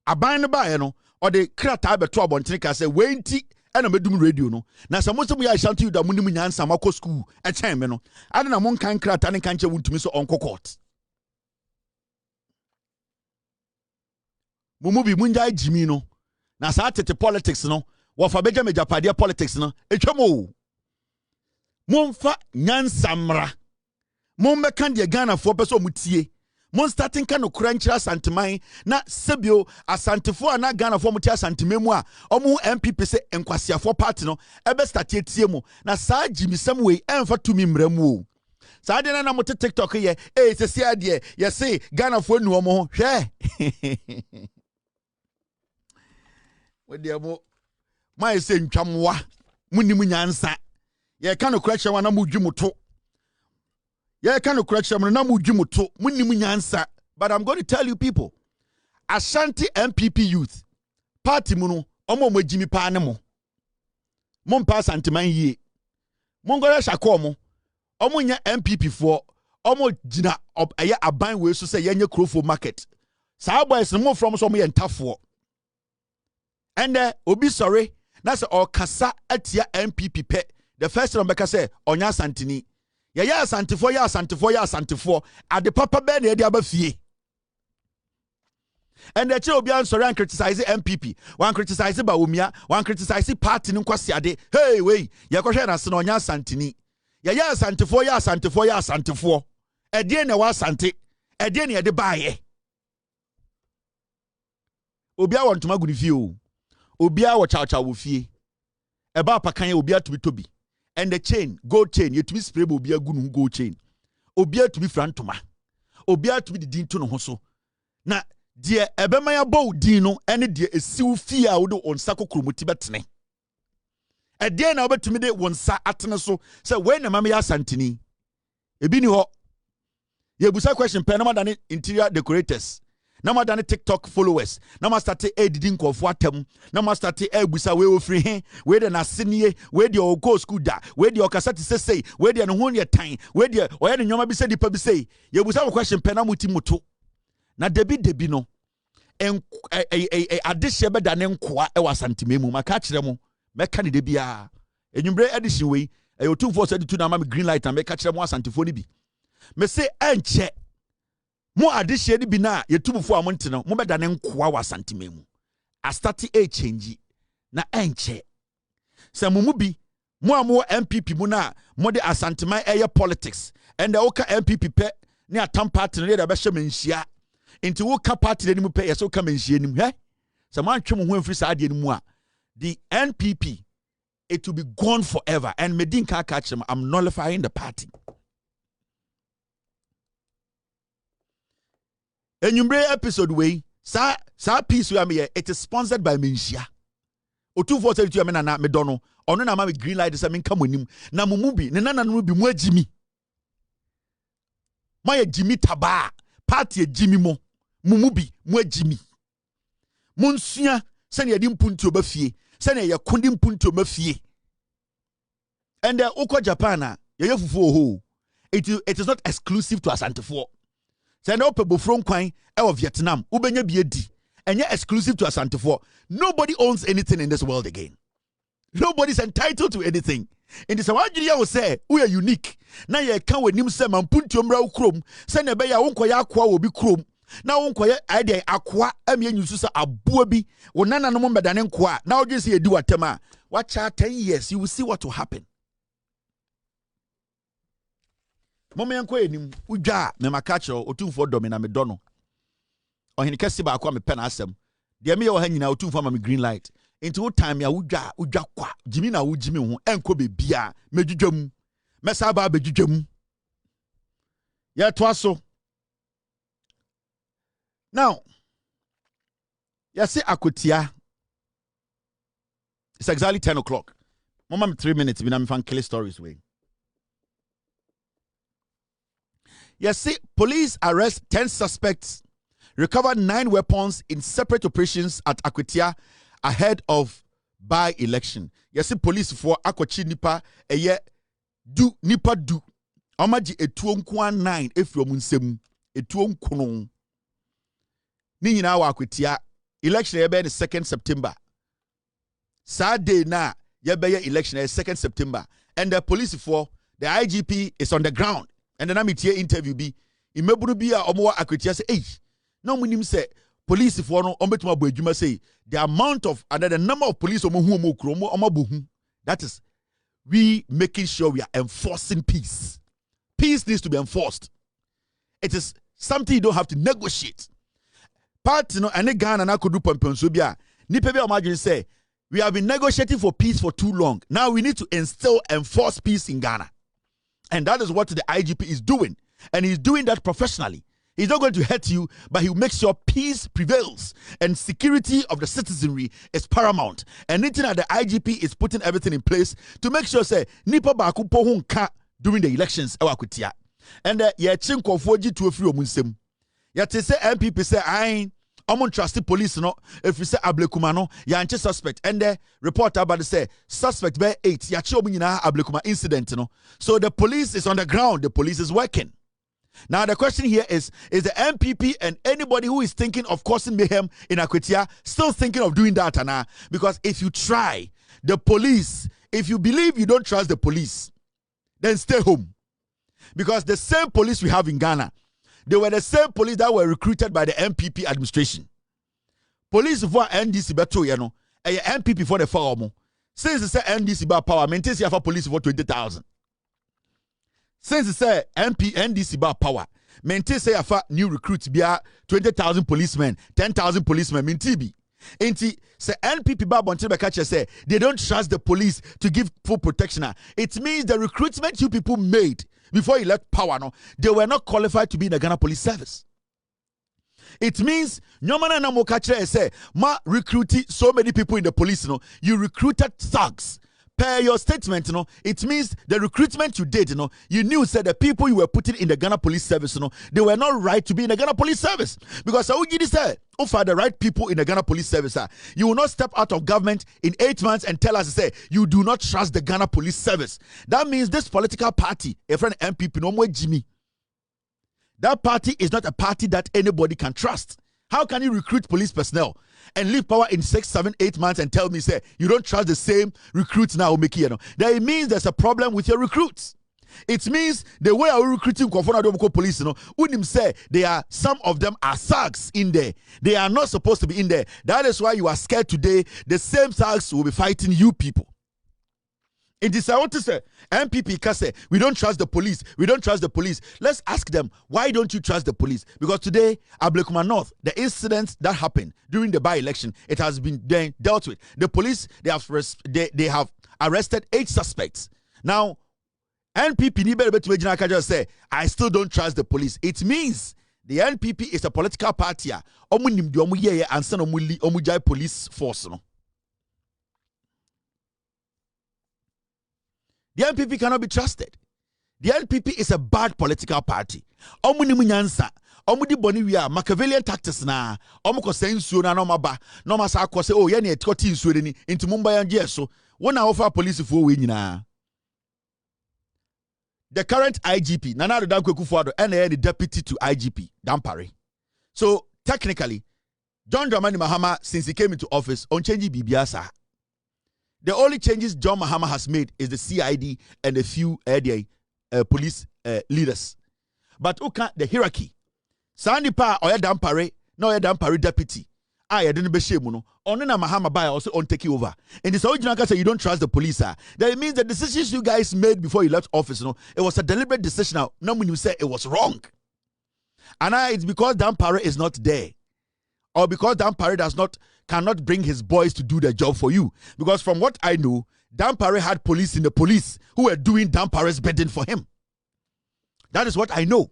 Aban ba no or the krata beto abontene ka say wenti na medum radio no na samoso mu ya Ashanti da munim nyansa mako school e chen me no ade na mon kan krata ne kan che Wontumi so onko court mumu bi munja jimi no na sa tete politics no wo fa beja mejapadia politics no etwemo monfa nyansa mra mon be kan de Ghana fo peso mutie mon starting kan okranchira Asanteman na sebio Asantefo ana Ghana fo mutia Asantememu a omu MPP se enkwasiafo party no ebe start etie mu na saa jimisem we emfa tumi mramu o saa de na mote TikTok ye sesi ade ye se Ghana fo nu omo ho hwe wodi amo mai se ntwamwa munni munyansa ye kan okranchira na mudwumoto yeah, kind of correction. But I'm going to tell you people, Ashanti NPP youth party muno omo mwejimi pa anemo mon pa Asanteman ye mon gore shakomo omo nya MPP for omo jina aya aban we so say yenye krofo market saa boys no from so omo ye ntafo and obi sorry na say o kasa atia MPP pe the first time beka say onya Asanteni ya Asantefo ade papa be na e dia ba fie and the child be sorry and criticize MPP one criticize Bawumia one criticize party nkwasi ade hey wey ya kohwe na se na onya Asanteni ya Asantefo e die na wa Asante e die na e de baaye obi a wontuma gu ni fie o obi a wo chacha wo fie e ba pakan ya obi a tobi and the chain, gold chain, you to be spray will be a good gold chain. Obia to be frantoma. Obia to be the dean to no hoso. Na dear Ebemaya bow dino, and dear a seal fear would on Sako Krumutibetne. A day now to me de wonsa atene so say when na mama ya Asantini ebi ni ho ye busa question pe na than interior decorators na than TikTok followers na ma start edidi nkofo atam na ma start busa we ofri he we de na senie we de o go school da we de o kasati sesei we de no ho ne tan we de o ye ne nyoma bi se dipa bi sei ye busa question pe na muti moto na debi no adehye be da ne nkoa e Asante memu maka kire mo meka ne de bia enwumbre edition we e o 2472 na ma me green light na meka kire mo Asantefo ni bi me say enche mo adehye ni bi na yetubufo amonte no mo be da ne nkoa Asante memu a start a change na enche se mo mu bi mo amo MPP mu na mo de Asanteman eye politics and the oka MPP pe ne atam party ne de be hye menhia into woka party ni mu pe yeso ka menhia nim he se man twem ho amfiri sa ade ni mu a the NPP it will be gone forever and medin ka catch them I'm nullifying the party enyumbre episode we sa piece we am here it is sponsored by menhia o242 am na me dono ono na ma me green light say me nka monim na mo mu bi ne nana no bi mu agimi ma ye jimi taba party agimi mo mu bi mu agimi monsua se ne yedi mpuntu obafie se ne ye kondi mpuntu obafie and uko Japan ye fufu ho it is not exclusive to Asantefo se na opebo from kwan e of Vietnam ubenya bi edi enye exclusive to Asantefo nobody owns anything in this world again nobody's entitled to anything in this one you will say we are unique na ye kan wanim se mampuntu omra ukrom se na be ya wonkoya akwa obi krom na wonkoya ide akwa amye nyusu sa aboa bi wonana no mbedane nkoa na odwe se edi watema wacha 10 years you will see what will happen mama yanko enim udwa me makacho otumfo domina me dono ohini kese ba akwa me pen asem de me ye wo ha nyina otumfo ma me green light into time ya udwa kwa jimi na wo jimi ho enko be bia medwudwam mesa ba bedwudwam ya to aso now ya say akotia it's exactly 10 o'clock mama me 3 minutes bina me fan kill stories way ya say police arrest 10 suspects recovered 9 weapons in separate operations at Akotia ahead of by-election. Yes, police for Akochi nipa eye nipa du. Omaji etuo nko 9 efro mu nsem. Etuo nkono. Ni nyina wa Akotia election ebe the 2nd September. Saturday na yebe election 2nd September and the police for the IGP is on the ground and then I'm here interview bi imeburu bi a omo Akotia say hey no munim say police for no ombetuma bo adwuma say the amount of and the number of police that is we making sure we are enforcing peace. Peace needs to be enforced. It is something you don't have to negotiate. Part no ane Ghana na kodu pomponso bia nipa bia imagine say we have been negotiating for peace for too long. Now we need to enforce peace in Ghana. And that is what the IGP is doing. And he's doing that professionally. He's not going to hurt you, but he'll make sure peace prevails and security of the citizenry is paramount. And anything that the IGP is putting everything in place to make sure, say, nipa baku pohun ka during the elections. And yeah, chinko foji to a free omunsem. Ya te say MPP say I amon trusted police no if you say ablekuma no ya anche suspect and the report about say suspect by 8 ya che omunyina ablekuma incident no. So the police is on the ground, the police is working. Now the question here is the MPP and anybody who is thinking of causing mayhem in Akotia still thinking of doing that, Anna? Because if you try, the police, if you believe you don't trust the police, then stay home. Because the same police we have in Ghana, they were the same police that were recruited by the MPP administration. Police for NDC beto you know, MPP for the farm. Since they say NDC by power, maintains you have police for 20,000. Since they say NDC by power, maintain say afa new recruits be 20,000 policemen, 10,000 policemen, mintibi. Inti say NPP ba bonte be catch say they don't trust the police to give full protection. It means the recruitment you people made before you left power, no, they were not qualified to be in the Ghana Police Service. It means nyomana na mo catch say ma recruiting so many people in the police, no, you recruited thugs, per your statement, it means the recruitment you did, you knew said the people you were putting in the Ghana Police Service, they were not right to be in the Ghana Police Service. Because I would say, if are the right people in the Ghana Police Service, you will not step out of government in 8 months and tell us, say, you do not trust the Ghana Police Service. That means this political party, a friend MPP, no more Jimmy. That party is not a party that anybody can trust. How can you recruit police personnel and leave power in 6, 7, 8 months and tell me, say, you don't trust the same recruits now, That it means there's a problem with your recruits. It means the way are recruiting police, Unim say some of them are thugs in there. They are not supposed to be in there. That is why you are scared today. The same thugs will be fighting you people. It is I want to say, MPP Kese, we don't trust the police. We don't trust the police. Let's ask them, why don't you trust the police? Because today, Ablekuma North, the incidents that happened during the by-election, it has been dealt with. The police, they have arrested 8 suspects. Now, NPP say, I still don't trust the police. It means the NPP is a political party. And police force. The NPP cannot be trusted. The NPP is a bad political party. Machiavellian tactics na. Na no maba. No masa akose oh ye ne etkoti nsuo ni into Mumbai and so. Wona offer police for we nyina. The current IGP, Nana Dankwe and the deputy to IGP, Dampare. So technically, John Dramani Mahama, since he came into office, on changing BBSA. The only changes John Mahama has made is the CID and a few police leaders. But the hierarchy. Sandipa or Dampare, no Dampare deputy. I didn't be shame. Onena Mahama by also on take over. And this original say you don't trust the police. That it means the decisions you guys made before you left office, it was a deliberate decision. Now when you say it was wrong. And it's because Dampare is not there. Or because Dampare cannot bring his boys to do the job for you. Because from what I know, Dampare had police in the police who were doing Dampare's bidding for him. That is what I know.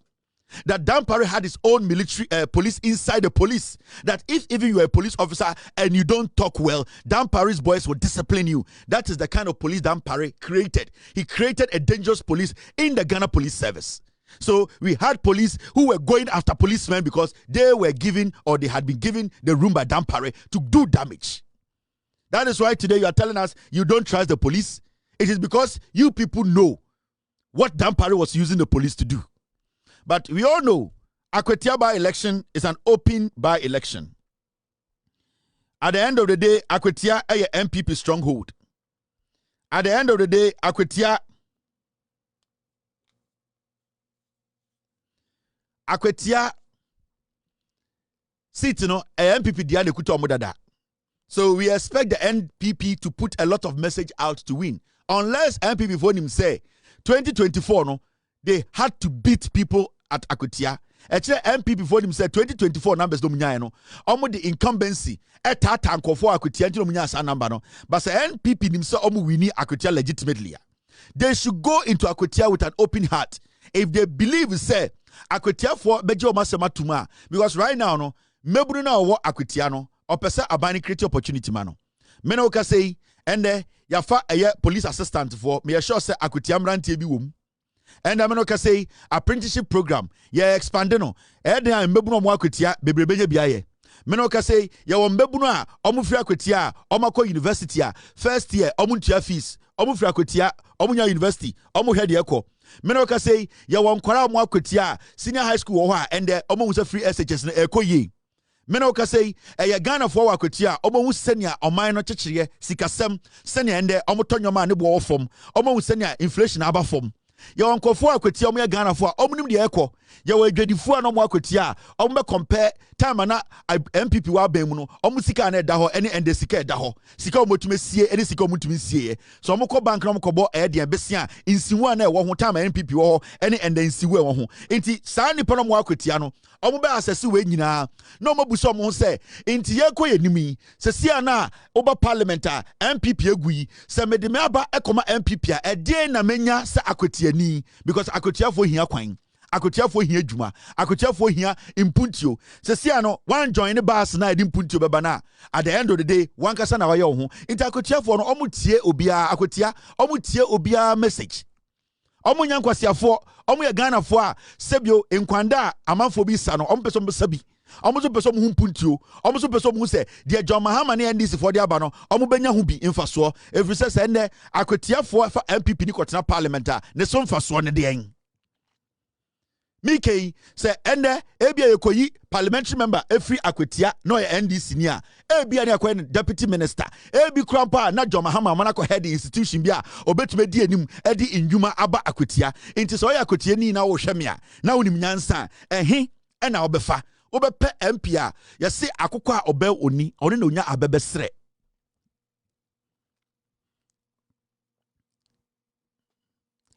That Dampare had his own military police inside the police. That if even you are a police officer and you don't talk well, Dampare's boys will discipline you. That is the kind of police Dampare created. He created a dangerous police in the Ghana Police Service. So we had police who were going after policemen because they were given or they had been given the room by Dampare to do damage. That is why today you are telling us you don't trust the police. It is because you people know what Dampare was using the police to do. But we all know Akwetia by-election is an open by-election. At the end of the day, Akwetia is a MPP stronghold. At the end of the day, Akwetia seat, a MPP diane kuto omudada. So we expect the NPP to put a lot of message out to win. Unless NPP for him say 2024 they had to beat people at Akwetia. Actually, MPP for him said 2024 numbers don't mean the incumbency etata ankofo Akwetia nti no munya sa number no. But NPP nim say winning Akwetia legitimately. They should go into Akwetia with an open heart. If they believe say Akwetia for bejo masema tuma, because right now no meburu na wo Akwetia no opese abani create opportunity mano. Mena oka say ende yafa police assistant for me sure say Akwetia mrantie bi wom. And I'm not say apprenticeship program. Yeah, expand no. Eden mbebuno mo Akwetia bebrebeje biaye. Menoka say ya wombebuno a omufri Akwetia omako university a first year omuntua fees omufri Akwetia omunya university omu head yeko. Menoka say ya wonkwara mo Akwetia senior high school wo ha and omu free SHS na ekoyi. Menoka say ya Ghana for Akwetia omu senior oman no chechire sikasem senior ende omutonyoma ne bo fom omu senior inflation aba fom. Ya wankofo Akwetia omu ya Ghana for omunim de ekọ ya wadwadifu ano mo Akwetia omu be compare time na MPP wa ban mu no omu sika na da ho ene ende sika da ho sika omotumi sie ene sika omotumi sie so omu ko bank na omu ko bo de besia insiwu na ewo ho time MPP wo ho ene ende insiwu ewo ho enti saa nipa no mo Akwetia no omu be asese we nyina na omu buso omu ho se enti ye ko yenimi se sia na oba parliament a MPP egui se medeme aba ekoma MPP a ede na menya se Akwetia ni because Akwetia fo hia kwan akotiafo hia adwuma akotiafo hia impuntio sesia no one join the bus na edi impuntio beba na at the end of the day one kasa na waye ho nti akotiafo no omutie obia akotia omutie obia message omunya nkwasiafo omuye Ghanafo a sebio enkwanda amanfo bi sa no ompeso mbesabi omuzo peso mu mpuntio omuzo peso mu se de John Mahama ne NDC for de aba no omubenya hu bi mfaso every say ne akotiafo fa NPP ni kotena parliament a ne so mfaso ne de en Mikey say ende ebia yekoyi parliamentary member every akwetia no ye NDC ni a ebia ne akwen deputy minister ebi krampa na John Mahama manako head institution bia obetume di anim edi indwuma aba akwetia nti so ye akwetia ni na wo hweme a na wonim nyansa ena obefa obepe MP a yesi akokọ a obe oni oni na onya abebesre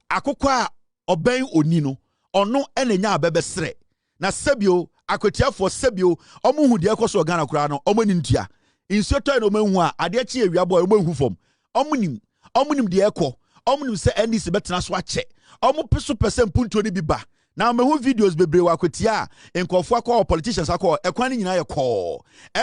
akokọ a oben oni no ono enenya abebesre na sebio akwetiafo sebio omuhu de ekoso Ghana kura no omani ntua insuo toy no mahu a ade achi awia boy omahu fom omunim de ekọ omunim se NDC betena so ache omupeso percent punto ni biba na mehu videos bebre wa kwetia enkofo akọ politicians akọ ekwan ni nyina ye kọ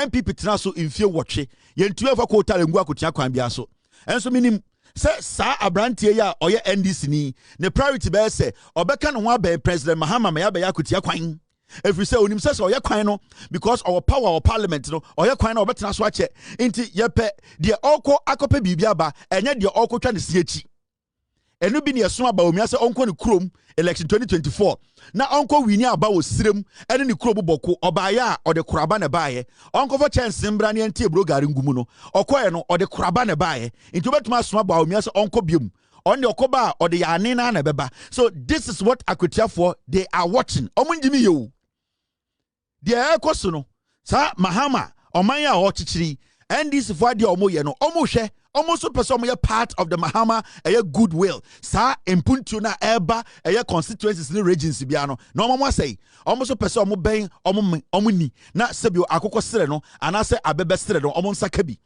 NPP tena so mfie wotwe yentu efa ko talengu akotia kwan bia so enso minim se sa abrantie ya oye NDC ni ne priority be se obeka no ho abe President Mahama me abe akotia kwan every say onim se oye kwan no because our power our parliament no oye kwan no obetena so ache nti yepe de okọ akope bibia ba enye de okọ twa ne siechi enu bi ne yeso aba omia se onko ne krom election 2024 na onko wini aba wo sirem ene ne krom boko obaya ode kuraba ne baaye onko fo chance mbra ne ntie bro gari ngumu no okoye no ode kuraba ne baaye nti obetuma so aba omia se onko biom onde okoba ode ya ane na na beba so this is what akwetiafo they are watching omunjimi yo de ekoso no sa Mahama oman ya o chichiri NDC for de omoye no omohwe almost person part of the Mahama goodwill sa impuntu na eba constituencies ni regency bia no na omo say almost person omo ben omo na sebio akoko sere no anase abebe sere no omo nsaka bi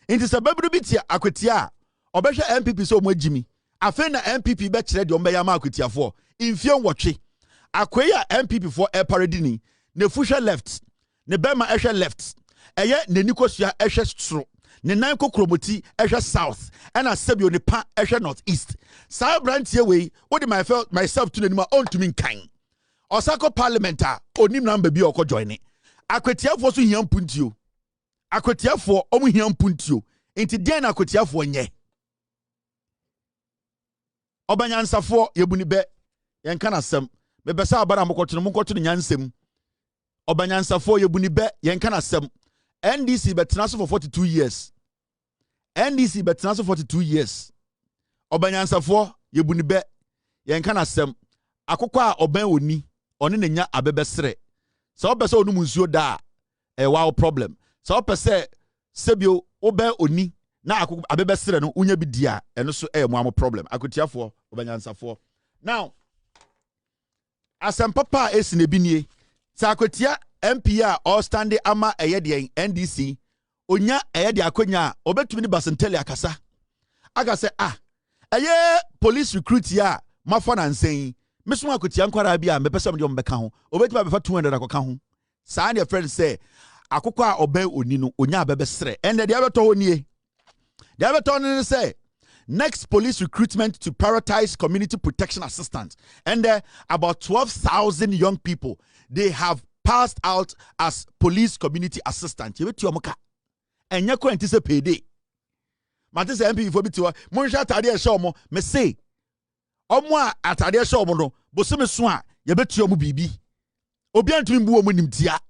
inti se babru bi tia akwetia obehwe MPP so omo agimi afen na MPP be kire de omo ya ma akwetiafo infie nwotwe akweya MPP for paradini ne fuhwe left ne bema ehwe left ne nikosua ehwe stro ne nan kokromoti ehwe south and asebio ne pa ehwe north east sa brantie we wo de myself to nenima ontumi nkan osako parliamentar onim namba bi okọ join akwetiafo so hia mpuntio akwetiafo omu hia mpuntio enti den akwetiafo nye obanyansafo yebuni be yenka na sem bebesa abara mkoto nyansem obanyansafo yebuni be yenka na sem NDC betena so for 42 years. NDC betena so 42 years. Obanyansafo yebuni be yenka na sem akokọ a oban oni one na nya abebesere. So opese onum nsuo da wow problem. So opese sebio oban oni na akokọ abebesere no unya bi dia eno so mo problem. Akotiafo obanyansafo. Now asem papa esine binie. Sa akotia MP all standing ama eyede NDC onya eyede akonya obetumi ni basentele akasa aga se police recruit ya mafo na nsen meso akotia nkwara bia mepese mde ombeka ho obetumi abefa 200 akoka ho saa ne friend say akokọ a oban oni no onya abebesere ende de abeto ho nie de abeto no say next police recruitment to prioritize community protection assistance and about 12,000 young people they have passed out as police community assistant. You bet you amuka. Enye ko enti se payday. Mate se MP fo biti wa. Mo hwa atade e show mo me say. Omo a atade e show mo no, bo se me so a ye betu omo bibi. Obi antumi bu omo nimtia.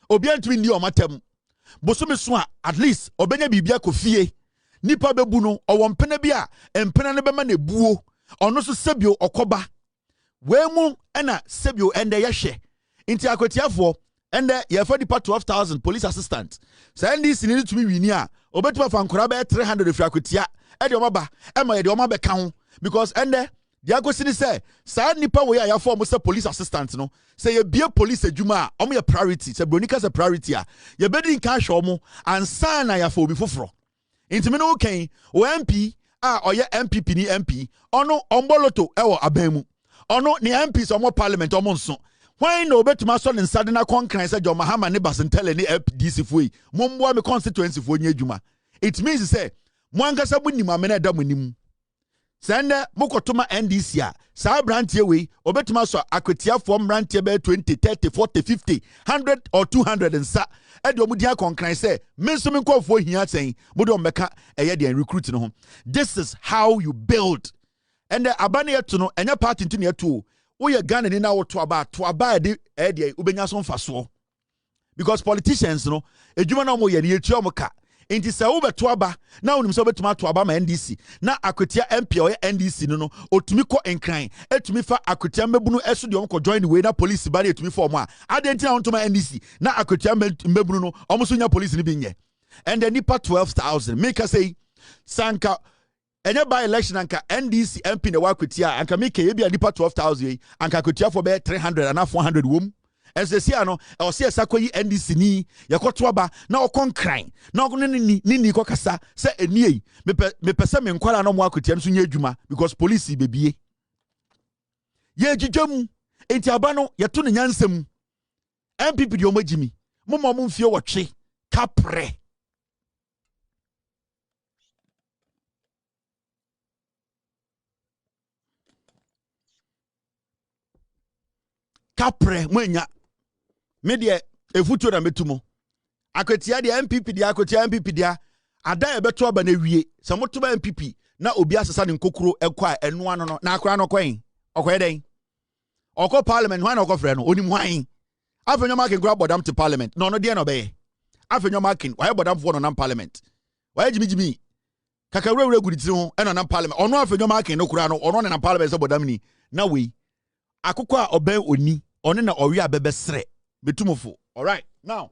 Obi antumi ndi omo atam. Bo se me so a at least obenya bibi akofie. Nipa bebu no owo mpena bi a empena ne bema na buo. Ono so sebio okoba. We mu ena sebio ende ye hwe. Inti akwetiafo ende yefa dipa 12,000 police assistant sa NDC ni tumi wini a obetuma fa nkora be 300 fi akwetia e de omaba e ma ye de omaba ka ho because ende de akosi ni say sa nipa we ya form say police assistant no say ye bie police adwuma a omo ye priority say bronika say priority a ye bedi nka hwe omo ansa na ya fa obi foforo inti me no ken o MP a oye MPP ni MP ono omboloto e wo aban mu ono ni MPs omo parliament omo nso why no betuma so ne nsade na konkran say John Mahama ne Basentele ne FDC foi momboa me constituency fo nya adwuma it means say mo ankasa bu nim amena da monim sende mokotoma NDC a sa brantie we obetuma so akwetia fo brantie be 20 30 40 50 100 or 200 and sa e de omudi akonkran say me so me nkofo hia sen mo de ombeka eye de recruit no ho. This is how you build. And the abane yetu no enya party ntu ne yetu wo ye Ghana ni na wo to aba de ubenya so mfaso because politicians no edwuma na mo ye ne yetu omoka enti se wo beto aba na wonim se obetuma to aba ma NDC na akwetia MP o NDC no otumi ko enkran etumi fa akwetia mbebunu eso de omko join the way na police ba na etumi form a adenti na wontuma NDC na akwetia mbebunu no omuso nya police ni bi nye and the nipa 12,000 make us say sanka enye by election anka NDC MP na wakwetia anka make ye bia nipa 12,000 anka akwetia for be 300 and 400 wom SSC ano o se sakoyi NDC ni yakoto aba na okonkran na okono ni kokasa se enie me pese me nkwala na mo akwetia nso nya adwuma because police bebie ye gigam enti aba no yeto ne nyansam MPP di omagimi mo mfie wotwe kapre mwenya media efutuo na metumo akwetia dia MPP dia akwetia MPP dia ada ebeto aba na wie se motoba MPP na obi asesa ne nkokuro ekwa enu ano no na akora no kwen okoye den okọ parliament hwan okọ frɛ no onim hwan afenyo makin kura bodam to parliament no de no be afenyo makin why bodam for no na parliament why jimi kakawura guditi ho ena na parliament ono afenyo makin no kura no ono na parliament se bodam ni na we akokọ a oben oni one na owe abebe sre betumofo. All right, now